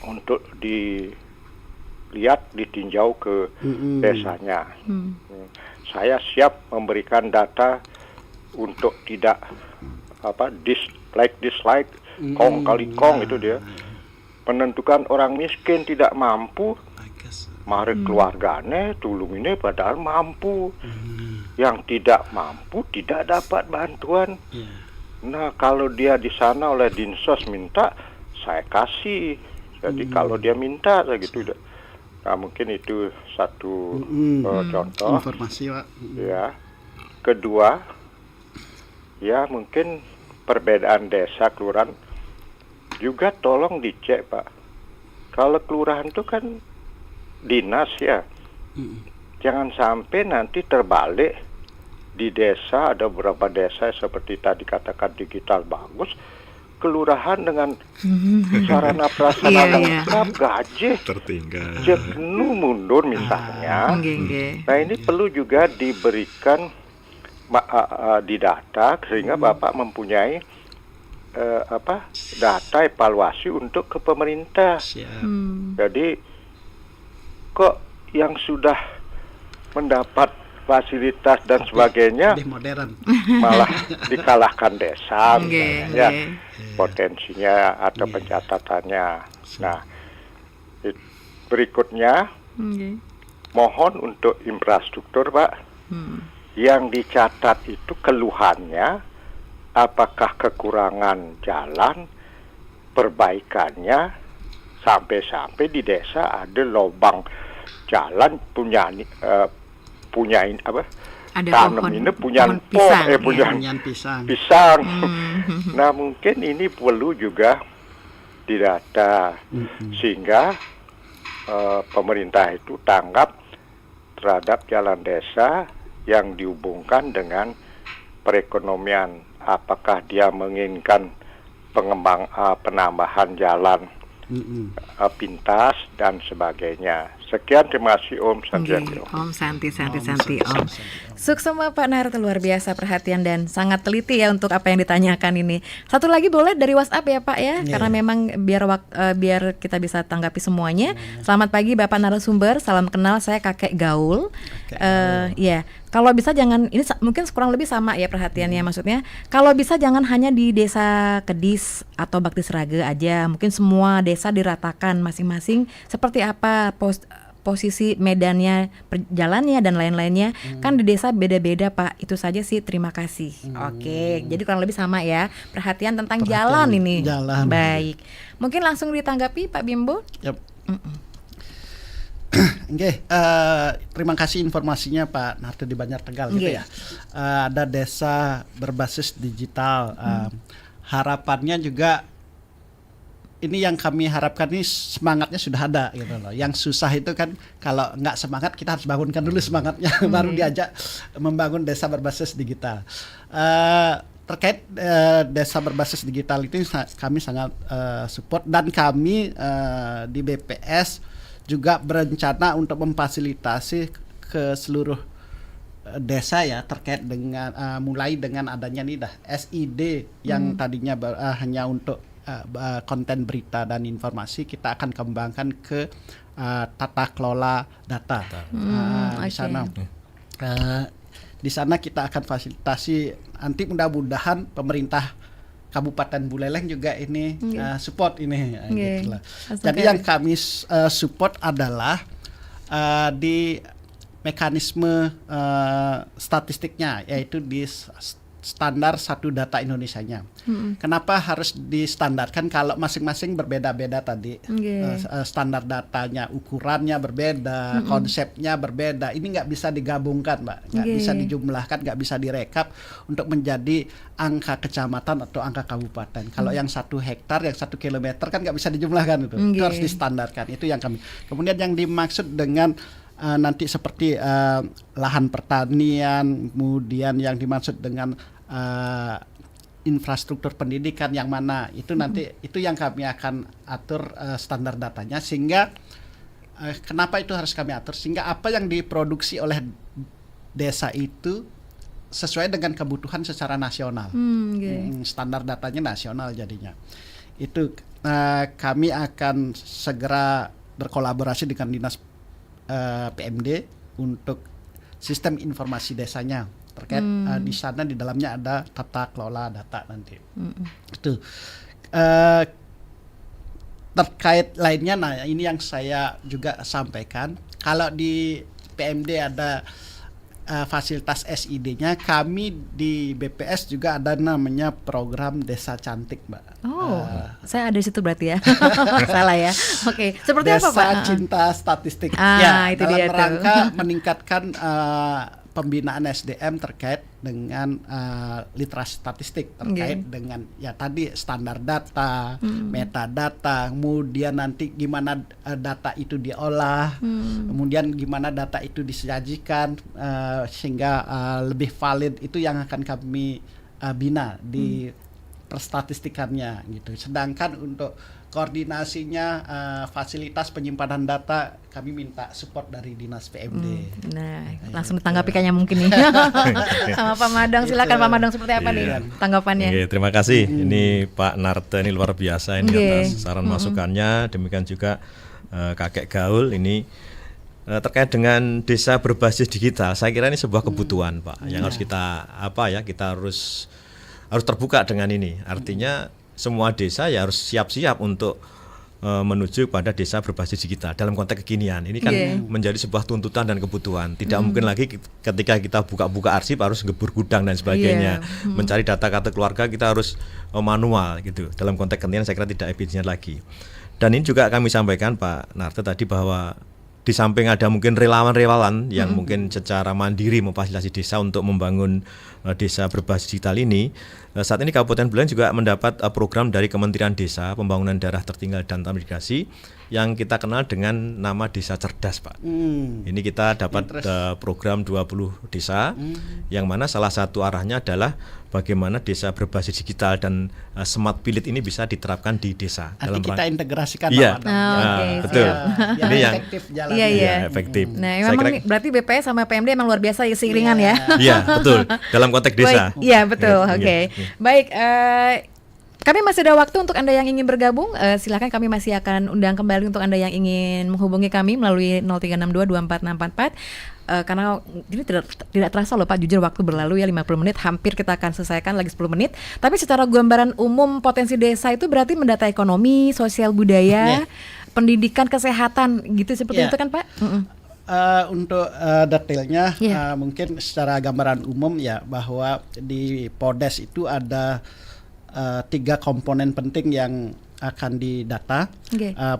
untuk dilihat, ditinjau ke desanya. Saya siap memberikan data untuk tidak dislike kong kali kong, itu dia menentukan orang miskin tidak mampu, mari keluarganya tulung ini padahal mampu. Yang tidak mampu tidak dapat bantuan. Nah, kalau dia di sana oleh Dinsos minta, saya kasih. Jadi kalau dia minta saya gitu. Nah, mungkin itu satu contoh informasi Pak. Ya. Kedua, ya mungkin perbedaan desa kelurahan juga tolong dicek Pak. Kalau kelurahan itu kan dinas ya, jangan sampai nanti terbalik. Di desa ada beberapa desa seperti tadi katakan digital bagus, kelurahan dengan sarana prasarana lengkap, gaji tertinggal, jenuh mundur mintanya. Nah, ini perlu juga diberikan didata sehingga Bapak mempunyai data evaluasi untuk ke pemerintah. Jadi kok yang sudah mendapat fasilitas dan sebagainya malah dikalahkan desa, misalnya, potensinya atau pencatatannya. Nah, berikutnya mohon untuk infrastruktur Pak, yang dicatat itu keluhannya apakah kekurangan jalan, perbaikannya, Sampai-sampai di desa ada lubang jalan punya ini apa? Ada tanam ini punya pisang. Nah, mungkin ini perlu juga didata sehingga pemerintah itu tanggap terhadap jalan desa yang dihubungkan dengan perekonomian. Apakah dia menginginkan penambahan jalan pintas dan sebagainya. Sekian, terima kasih Om Santi. Om Santi Om. Suksema Pak Narto, luar biasa perhatian dan sangat teliti ya untuk apa yang ditanyakan ini. Satu lagi boleh dari WhatsApp ya Pak ya, karena memang biar kita bisa tanggapi semuanya. Selamat pagi Bapak narasumber, salam kenal, saya kakek gaul. Ya, kalau bisa jangan, ini mungkin kurang lebih sama ya perhatiannya, maksudnya kalau bisa jangan hanya di desa Kedis atau Bakti Sraga aja, mungkin semua desa diratakan masing-masing seperti apa posisi medannya, jalannya dan lain-lainnya. Kan di desa beda-beda Pak. Itu saja sih, terima kasih. Oke, jadi kurang lebih sama ya. Perhatian tentang jalan ini. Baik. Mungkin langsung ditanggapi Pak Bimbo. Yep. Terima kasih informasinya Pak Narto di Banjar Tegal gitu ya. Ada desa berbasis digital. Harapannya juga ini yang kami harapkan, ini semangatnya sudah ada gitu loh. Yang susah itu kan kalau nggak semangat, kita harus bangunkan dulu semangatnya baru diajak membangun desa berbasis digital. Terkait desa berbasis digital itu kami sangat support, dan kami di BPS juga berencana untuk memfasilitasi ke seluruh desa ya, terkait dengan mulai dengan adanya nih SID yang tadinya hanya untuk konten berita dan informasi, kita akan kembangkan ke tata kelola data. Di sana kita akan fasilitasi, nanti mudah-mudahan pemerintah Kabupaten Buleleng juga ini support ini. Gitu. Jadi yang kami support adalah di mekanisme statistiknya, yaitu di standar satu data Indonesianya. Kenapa harus distandarkan kalau masing-masing berbeda-beda tadi? Standar datanya, ukurannya berbeda, konsepnya berbeda. Ini nggak bisa digabungkan, Mbak. Nggak bisa dijumlahkan, nggak bisa direkap untuk menjadi angka kecamatan atau angka kabupaten. Kalau yang 1 hektar, yang 1 kilometer kan nggak bisa dijumlahkan itu. Itu harus distandarkan. Itu yang kami. Kemudian yang dimaksud dengan nanti seperti lahan pertanian, kemudian yang dimaksud dengan infrastruktur pendidikan yang mana, itu nanti itu yang kami akan atur standar datanya, sehingga kenapa itu harus kami atur, sehingga apa yang diproduksi oleh desa itu sesuai dengan kebutuhan secara nasional. Standar datanya nasional jadinya. Itu kami akan segera berkolaborasi dengan Dinas PMD untuk sistem informasi desanya terkait di sana, di dalamnya ada tata kelola data nanti. Itu terkait lainnya. Nah, ini yang saya juga sampaikan, kalau di PMD ada fasilitas SID-nya, kami di BPS juga ada namanya program Desa Cantik, Mbak. Saya ada di situ berarti ya. Salah ya. Oke, seperti Desa apa Pak? Desa Cinta Statistik. Itu dalam dia rangka meningkatkan pembinaan SDM terkait dengan literasi statistik, terkait dengan ya tadi standar data, metadata, kemudian nanti gimana data itu diolah, kemudian gimana data itu disajikan sehingga lebih valid, itu yang akan kami bina di perstatistikannya gitu. Sedangkan untuk koordinasinya, fasilitas penyimpanan data, kami minta support dari Dinas PMD. Langsung ditanggapi kayaknya mungkin nih sama Pak Madang. Silakan Pak Madang, seperti apa nih tanggapannya? Terima kasih. Ini Pak Narto ini luar biasa ini atas saran masukannya. Demikian juga kakek gaul ini terkait dengan desa berbasis digital. Saya kira ini sebuah kebutuhan, Pak, yang harus kita kita harus terbuka dengan ini. Artinya semua desa ya harus siap-siap untuk menuju pada desa berbasis digital dalam konteks kekinian. Ini kan menjadi sebuah tuntutan dan kebutuhan. Tidak mungkin lagi ketika kita buka-buka arsip harus ngebur gudang dan sebagainya. Mencari data kartu keluarga kita harus manual gitu. Dalam konteks kekinian saya kira tidak efisien lagi. Dan ini juga kami sampaikan Pak Narte tadi bahwa di samping ada mungkin relawan-relawan yang mungkin secara mandiri memfasilitasi desa untuk membangun desa berbasis digital ini, saat ini Kabupaten Buleleng juga mendapat program dari Kementerian Desa, Pembangunan Daerah Tertinggal dan Transmigrasi yang kita kenal dengan nama Desa Cerdas, Pak. Ini kita dapat program 20 desa yang mana salah satu arahnya adalah bagaimana desa berbasis digital dan smart village ini bisa diterapkan di desa. Nanti kita integrasikan. Iya, betul. Ini yang efektif jalan. Iya. Efektif. Nah, memang berarti BPS sama PMD emang luar biasa ya seiringan ya. Iya, betul. Dalam konteks desa. Iya, betul. Oke. Baik, kami masih ada waktu untuk Anda yang ingin bergabung. Silakan, kami masih akan undang kembali untuk Anda yang ingin menghubungi kami melalui 0362244644. Karena ini tidak terasa loh Pak, jujur waktu berlalu ya 50 menit, hampir kita akan selesaikan lagi 10 menit. Tapi secara gambaran umum potensi desa itu berarti mendata ekonomi, sosial budaya, pendidikan, kesehatan gitu seperti itu kan Pak? Untuk detailnya mungkin secara gambaran umum ya, bahwa di Podes itu ada 3 komponen penting yang akan didata.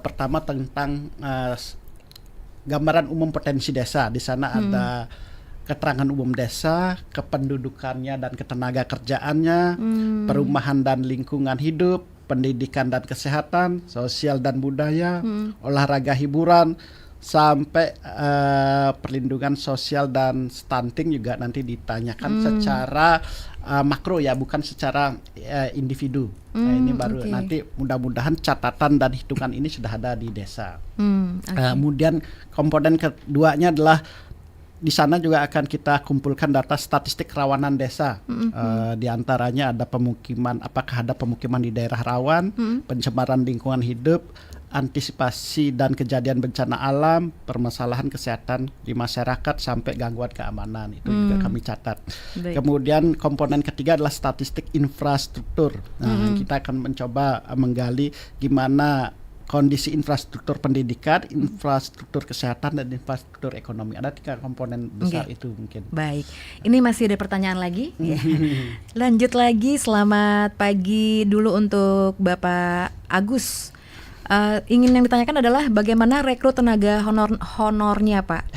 Pertama tentang gambaran umum potensi desa. Di sana ada keterangan umum desa, kependudukannya dan ketenaga kerjaannya, perumahan dan lingkungan hidup, pendidikan dan kesehatan, sosial dan budaya, olahraga hiburan, sampai perlindungan sosial dan stunting juga nanti ditanyakan secara makro ya, bukan secara individu. Nah, ini baru nanti mudah-mudahan catatan dan hitungan ini sudah ada di desa. Kemudian komponen keduanya adalah di sana juga akan kita kumpulkan data statistik kerawanan desa. Di antaranya ada pemukiman, apakah ada pemukiman di daerah rawan, pencemaran lingkungan hidup, antisipasi dan kejadian bencana alam, permasalahan kesehatan di masyarakat sampai gangguan keamanan, itu juga kami catat. Kemudian komponen ketiga adalah statistik infrastruktur. Nah, kita akan mencoba menggali gimana kondisi infrastruktur pendidikan, infrastruktur kesehatan, dan infrastruktur ekonomi. Ada 3 komponen besar itu mungkin. Baik, ini masih ada pertanyaan lagi. Lanjut lagi, selamat pagi dulu untuk Bapak Agus. Ingin yang ditanyakan adalah bagaimana rekrut tenaga honornya Pak?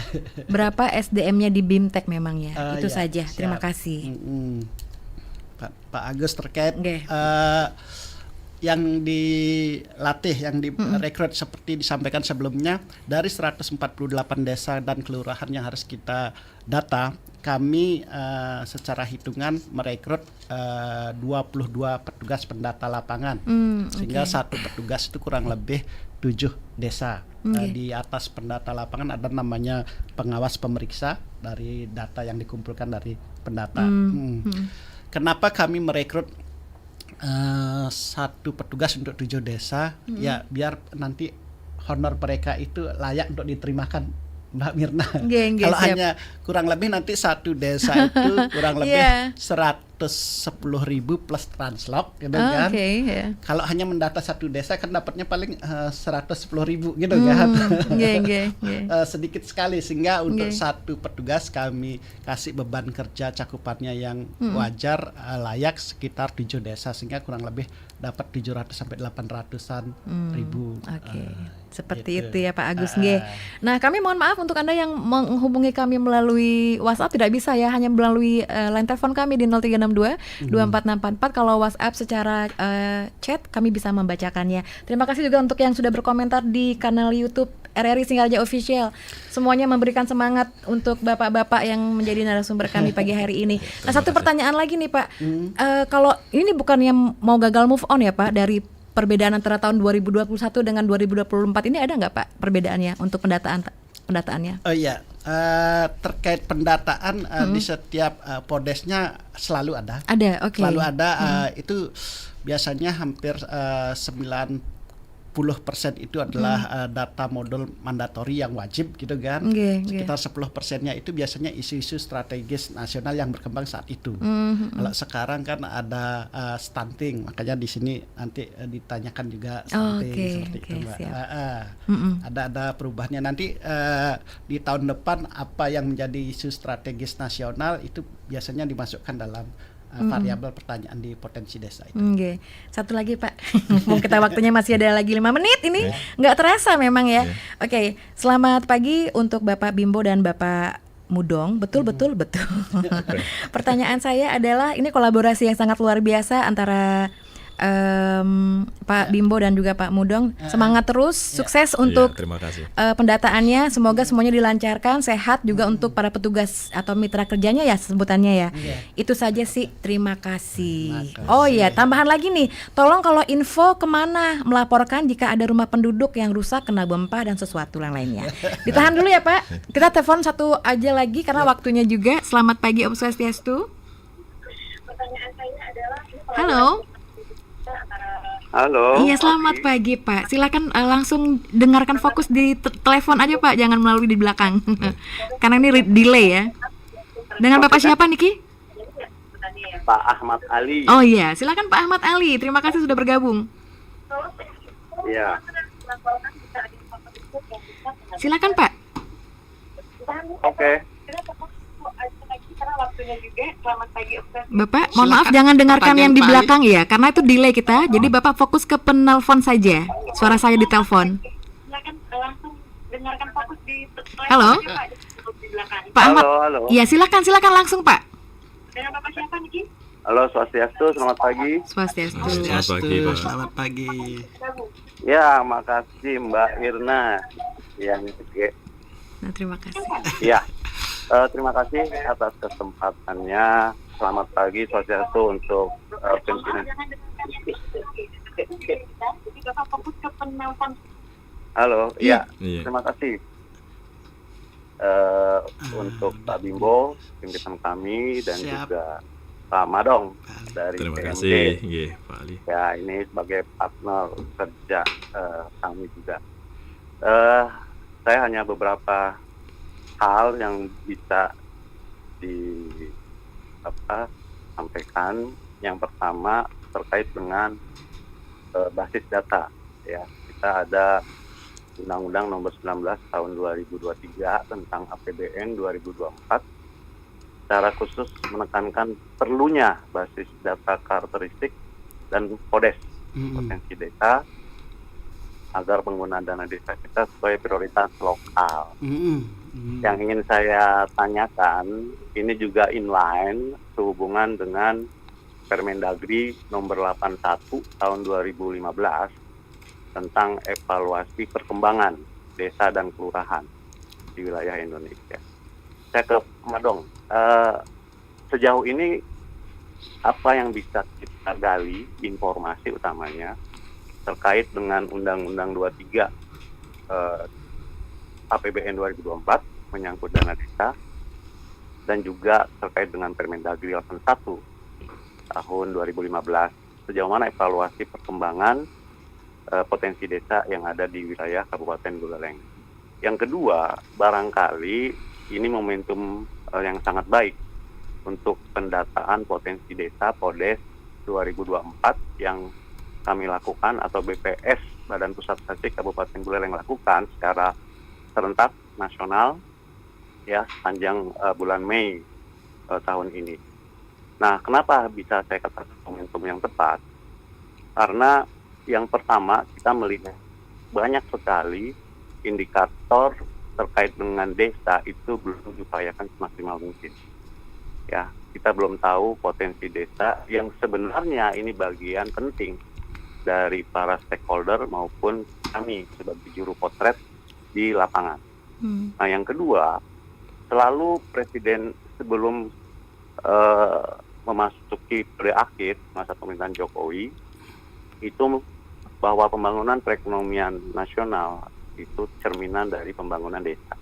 Berapa SDM-nya di BIMTEK memang ya? Itu saja, terima kasih. Pak Agus terkait yang dilatih, yang direkrut seperti disampaikan sebelumnya, dari 148 desa dan kelurahan yang harus kita data, kami secara hitungan merekrut 22 petugas pendata lapangan, sehingga satu petugas itu kurang lebih 7 desa. Di atas pendata lapangan ada namanya pengawas pemeriksa dari data yang dikumpulkan dari pendata. Kenapa kami merekrut satu petugas untuk 7 desa? Ya biar nanti honor mereka itu layak untuk diterimakan, Mbak Mirna. Kalau hanya kurang lebih nanti satu desa itu kurang lebih 110.000 plus translog gitu kan. Kalau hanya mendata satu desa kan dapatnya paling 110.000 gitu kan. Sedikit sekali, sehingga untuk satu petugas kami kasih beban kerja cakupannya yang wajar, layak sekitar 7 desa, sehingga kurang lebih dapat 700 sampai 800-an ribu. Seperti itu ya Pak Agus. Nah, kami mohon maaf untuk Anda yang menghubungi kami melalui WhatsApp tidak bisa ya, hanya melalui line telepon kami di 0362-24644. Kalau WhatsApp secara chat kami bisa membacakannya. Terima kasih juga untuk yang sudah berkomentar di kanal YouTube RRI Singaraja Official. Semuanya memberikan semangat untuk bapak-bapak yang menjadi narasumber kami pagi hari ini. Nah, satu pertanyaan lagi nih Pak. Kalau ini bukannya mau gagal move on ya Pak dari perbedaan antara tahun 2021 dengan 2024 ini, ada nggak Pak perbedaannya untuk pendataannya? Terkait pendataan di setiap podesnya selalu ada. Selalu ada. Itu biasanya hampir 90% itu adalah data modul mandatori yang wajib gitu kan. Sekitar 10%-nya itu biasanya isu-isu strategis nasional yang berkembang saat itu. Kalau sekarang kan ada stunting, makanya di sini nanti ditanyakan juga stunting seperti itu Mbak. Ada perubahannya nanti di tahun depan apa yang menjadi isu strategis nasional itu biasanya dimasukkan dalam variabel pertanyaan di potensi desa itu. Oke. Satu lagi Pak, mumpung kita waktunya masih ada lagi 5 menit ini, nggak terasa memang ya. Oke, selamat pagi untuk Bapak Bimbo dan Bapak Mudong, betul. Pertanyaan saya adalah ini kolaborasi yang sangat luar biasa antara Pak Bimbo dan juga Pak Mudong. Semangat terus, sukses untuk terima kasih. Pendataannya. Semoga semuanya dilancarkan, sehat juga untuk para petugas atau mitra kerjanya ya sebutannya ya. Itu saja sih, terima kasih. Oh iya, tambahan lagi nih, tolong kalau info kemana melaporkan jika ada rumah penduduk yang rusak kena gempa dan sesuatu yang lainnya. Ditahan dulu ya Pak, kita telepon satu aja lagi karena waktunya juga. Selamat pagi Om Swastiastu. Pertanyaan saya adalah, halo. Halo. Iya, selamat pagi Pak. Silakan langsung dengarkan fokus di telepon aja Pak, jangan melalui di belakang. Karena ini delay ya. Dengan Bapak siapa Niki? Pak Ahmad Ali. Oh iya, silakan Pak Ahmad Ali. Terima kasih sudah bergabung. Iya. Silakan Pak. Oke. Bapak, mohon maaf jangan dengarkan yang di belakang ya, karena itu delay kita. Jadi Bapak fokus ke penelpon saja. Suara saya ditelepon. Halo, Pak Ahmad. Halo. Iya, silakan langsung Pak. Halo, Swastiastu, selamat pagi. Swastiastu. Selamat pagi. Ya, makasih Mbak Irna. Nah, terima kasih. Ya. Terima kasih atas kesempatannya. Selamat pagi Swastiastu untuk pimpinan. Halo, ya, terima kasih untuk Pak Bimbo, pimpinan kami, dan juga Pak Madong dari Terima PNG. kasih, Pak Ali. Ya, ini sebagai partner kerja kami juga. Saya hanya beberapa hal yang bisa disampaikan. Yang pertama terkait dengan basis data. Ya, kita ada Undang-Undang Nomor 19 Tahun 2023 tentang APBN 2024. Secara khusus menekankan perlunya basis data karakteristik dan PODES, potensi desa, agar penggunaan dana desa kita sebagai prioritas lokal. Yang ingin saya tanyakan, ini juga inline sehubungan dengan Permendagri nomor 81 tahun 2015 tentang evaluasi perkembangan desa dan kelurahan di wilayah Indonesia. Saya ke Madong, sejauh ini apa yang bisa kita gali informasi utamanya terkait dengan Undang-Undang 23 APBN 2024 menyangkut dana desa, dan juga terkait dengan Permendagri 81 tahun 2015, sejauh mana evaluasi perkembangan potensi desa yang ada di wilayah Kabupaten Buleleng. Yang kedua, barangkali ini momentum yang sangat baik untuk pendataan potensi desa PODES 2024 yang kami lakukan atau BPS Badan Pusat Statistik Kabupaten Buleleng lakukan secara serentak nasional ya sepanjang bulan Mei tahun ini. Nah, kenapa bisa saya katakan momentum yang tepat? Karena yang pertama kita melihat banyak sekali indikator terkait dengan desa itu belum diupayakan semaksimal mungkin. Ya, kita belum tahu potensi desa yang sebenarnya ini bagian penting dari para stakeholder maupun kami sebagai juru potret di lapangan. Nah, yang kedua, selalu Presiden sebelum memasuki periode akhir masa pemerintahan Jokowi itu bahwa pembangunan perekonomian nasional itu cerminan dari pembangunan desa.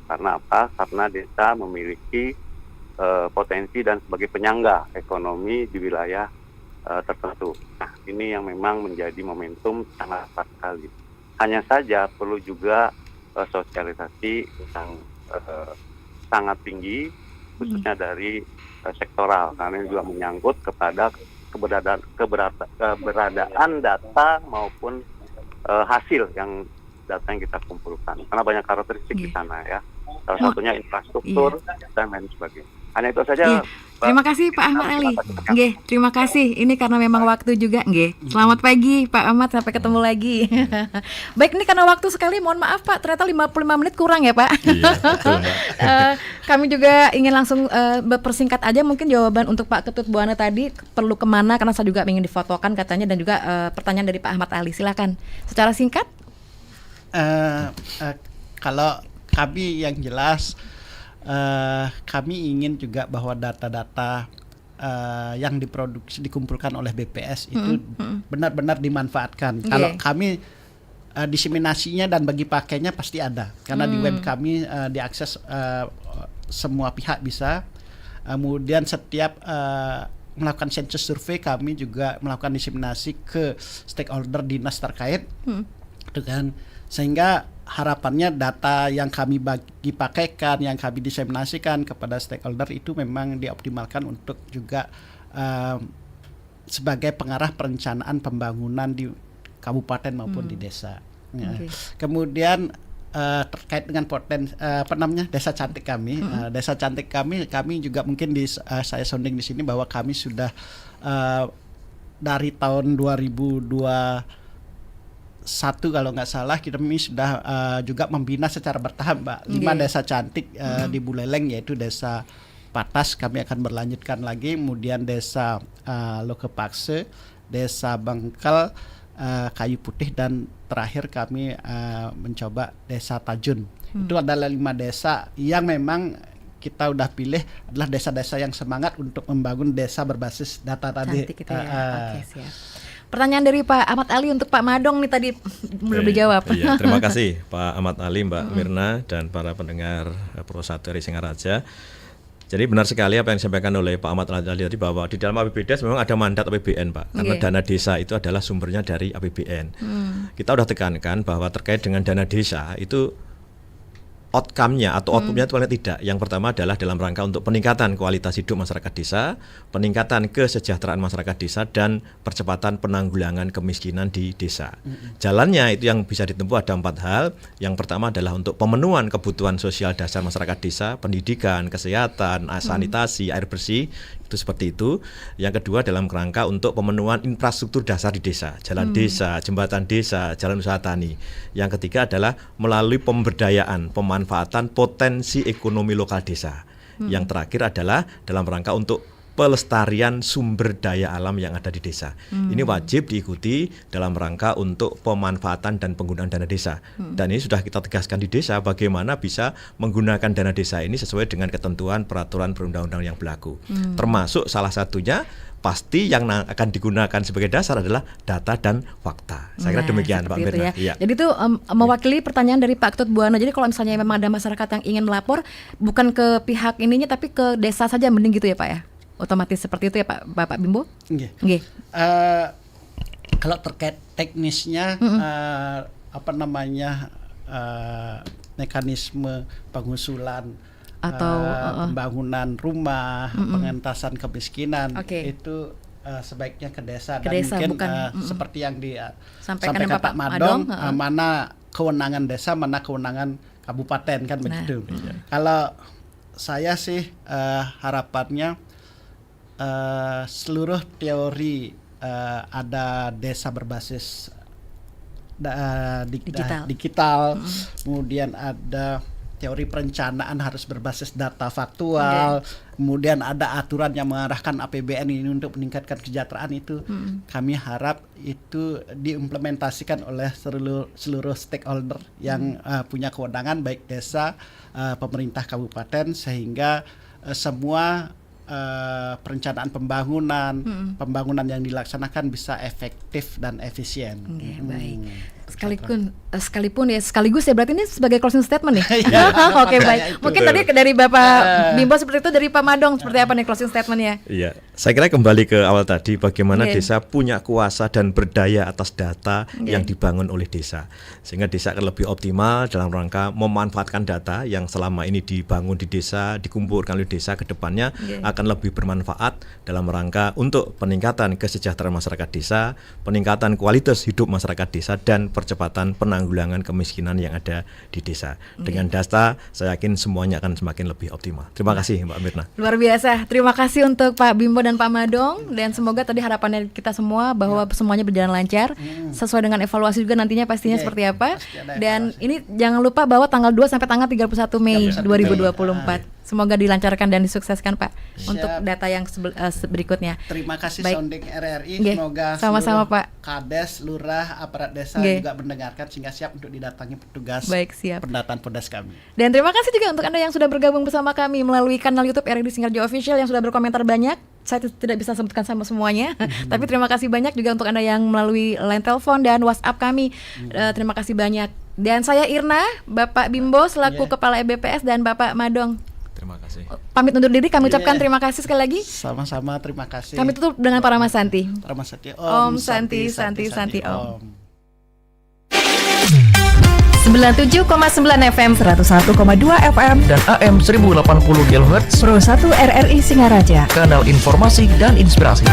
Karena apa? Karena desa memiliki potensi dan sebagai penyangga ekonomi di wilayah tertentu. Nah, ini yang memang menjadi momentum sangat pas sekali. Hanya saja perlu juga sosialisasi yang sangat tinggi, khususnya dari sektoral, karena ini juga menyangkut kepada keberadaan data maupun hasil yang data yang kita kumpulkan. Karena banyak karakteristik di sana ya. Salah satunya infrastruktur dan lain sebagainya. Hanya itu saja. Iya. Terima kasih Pak Ahmad Ali. Nggih, terima kasih. Ini karena memang waktu juga, nggih. Selamat pagi Pak Ahmad, sampai ketemu lagi. Baik, ini karena waktu sekali, mohon maaf Pak, ternyata 55 menit kurang ya Pak. Iya, betul, Mbak. Kami juga ingin langsung berpersingkat aja mungkin jawaban untuk Pak Ketut Buana tadi, perlu kemana, karena saya juga ingin difotokan katanya, dan juga pertanyaan dari Pak Ahmad Ali. Silakan secara singkat. Kalau kami yang jelas, kami ingin juga bahwa data-data yang dikumpulkan oleh BPS itu benar-benar dimanfaatkan. Kalau kami diseminasinya dan bagi pakainya pasti ada, karena di web kami diakses semua pihak bisa. Kemudian setiap melakukan sensus survei, kami juga melakukan diseminasi ke stakeholder dinas terkait, dengan sehingga harapannya data yang kami pakaikan, yang kami diseminasikan kepada stakeholder itu memang dioptimalkan untuk juga sebagai pengarah perencanaan pembangunan di kabupaten maupun di desa. Okay. Kemudian terkait dengan desa cantik kami, desa cantik kami juga mungkin saya sounding di sini bahwa kami sudah dari tahun 2021 kalau nggak salah, kami sudah juga membina secara bertahap, Mbak, 5 desa cantik di Buleleng, yaitu desa Patas kami akan berlanjutkan lagi, kemudian desa Lokepakse, desa Bangkal, Kayu Putih, dan terakhir kami mencoba desa Tajun. Itu adalah 5 desa yang memang kita udah pilih adalah desa-desa yang semangat untuk membangun desa berbasis data tadi. Cantik gitu ya. Oke, siap. Pertanyaan dari Pak Ahmad Ali untuk Pak Madong nih tadi belum dijawab. Iya, terima kasih Pak Ahmad Ali, Mbak Mirna, dan para pendengar Pro 1 RRI Singaraja. Jadi benar sekali apa yang disampaikan oleh Pak Ahmad Ali tadi, bahwa di dalam APBDes memang ada mandat APBN, Pak. Karena dana desa itu adalah sumbernya dari APBN. Kita udah tekankan bahwa terkait dengan dana desa itu outcome-nya atau output-nya itu paling tidak. Yang pertama adalah dalam rangka untuk peningkatan kualitas hidup masyarakat desa, peningkatan kesejahteraan masyarakat desa, dan percepatan penanggulangan kemiskinan di desa. Jalannya itu yang bisa ditempuh ada 4 hal. Yang pertama adalah untuk pemenuhan kebutuhan sosial dasar masyarakat desa, pendidikan, kesehatan, sanitasi, air bersih, itu seperti itu. Yang kedua dalam kerangka untuk pemenuhan infrastruktur dasar di desa, jalan desa, jembatan desa, jalan usaha tani. Yang ketiga adalah melalui pemberdayaan, pemanfaatan potensi ekonomi lokal desa. Yang terakhir adalah dalam rangka untuk pelestarian sumber daya alam yang ada di desa. Ini wajib diikuti dalam rangka untuk pemanfaatan dan penggunaan dana desa. Dan ini sudah kita tegaskan di desa bagaimana bisa menggunakan dana desa ini sesuai dengan ketentuan peraturan perundang-undangan yang berlaku. Termasuk salah satunya pasti yang akan digunakan sebagai dasar adalah data dan fakta. Saya kira demikian, Pak Mirna. Ya. Jadi itu mewakili pertanyaan dari Pak Ketut Buana. Jadi kalau misalnya memang ada masyarakat yang ingin melapor, bukan ke pihak ininya tapi ke desa saja, mending gitu ya Pak ya? Otomatis seperti itu ya Pak, Bapak Bimbo? Nggih. Kalau terkait teknisnya, mekanisme pengusulan atau pembangunan rumah, pengentasan kemiskinan, itu sebaiknya ke desa. Dan mungkin seperti yang disampaikan Pak Madong, mana kewenangan desa, mana kewenangan kabupaten, kan begitu. Kalau saya sih harapannya seluruh teori ada desa berbasis digital, kemudian ada teori perencanaan harus berbasis data faktual, kemudian ada aturan yang mengarahkan APBN ini untuk meningkatkan kesejahteraan itu. Kami harap itu diimplementasikan oleh seluruh stakeholder yang punya kewenangan, baik desa, pemerintah kabupaten, sehingga semua perencanaan pembangunan yang dilaksanakan bisa efektif dan efisien. Baik. Sekaligus ya, berarti ini sebagai closing statement nih. Oke, baik. Mungkin tadi dari Bapak Bimbo seperti itu, dari Pak Madong seperti apa nih closing statementnya? Iya, saya kira kembali ke awal tadi, bagaimana desa punya kuasa dan berdaya atas data yang dibangun oleh desa, sehingga desa akan lebih optimal dalam rangka memanfaatkan data yang selama ini dibangun di desa, dikumpulkan oleh desa, ke depannya akan lebih bermanfaat dalam rangka untuk peningkatan kesejahteraan masyarakat desa, peningkatan kualitas hidup masyarakat desa, dan percepatan penanggulangan kemiskinan yang ada di desa. Dengan data saya yakin semuanya akan semakin lebih optimal. Terima kasih Mbak Mirna. Luar biasa. Terima kasih untuk Pak Bimbo dan Pak Madong, dan semoga tadi harapannya kita semua bahwa semuanya berjalan lancar sesuai dengan evaluasi juga nantinya pastinya seperti apa. Dan ini jangan lupa bahwa tanggal 2 sampai tanggal 31 Mei 2024. Semoga dilancarkan dan disukseskan Pak untuk data yang berikutnya. Terima kasih Baik. Sounding RRI. Nggih, Semoga sama-sama seluruh Pak Kades, Lurah, aparat desa Nggih. juga mendengarkan sehingga siap untuk didatangi petugas Baik, siap. pendataan Podas kami. Dan terima kasih juga untuk Anda yang sudah bergabung bersama kami melalui kanal YouTube RRI Singaraja Official yang sudah berkomentar banyak. Saya tidak bisa sebutkan sama semuanya, tapi terima kasih banyak juga untuk Anda yang melalui line telepon dan WhatsApp kami. Terima kasih banyak. Dan saya Irna, Bapak Bimbo selaku Kepala EBPS dan Bapak Madong. Terima kasih. Pamit undur diri, kami ucapkan terima kasih sekali lagi. Sama-sama, terima kasih. Kami tutup dengan Parama Santi. Parama Santi. Om Santi, Santi, Santi, Om. 97,9 FM, 101,2 FM, Dan AM 1080 kHz Pro 1 RRI Singaraja. Kanal Informasi dan Inspirasi.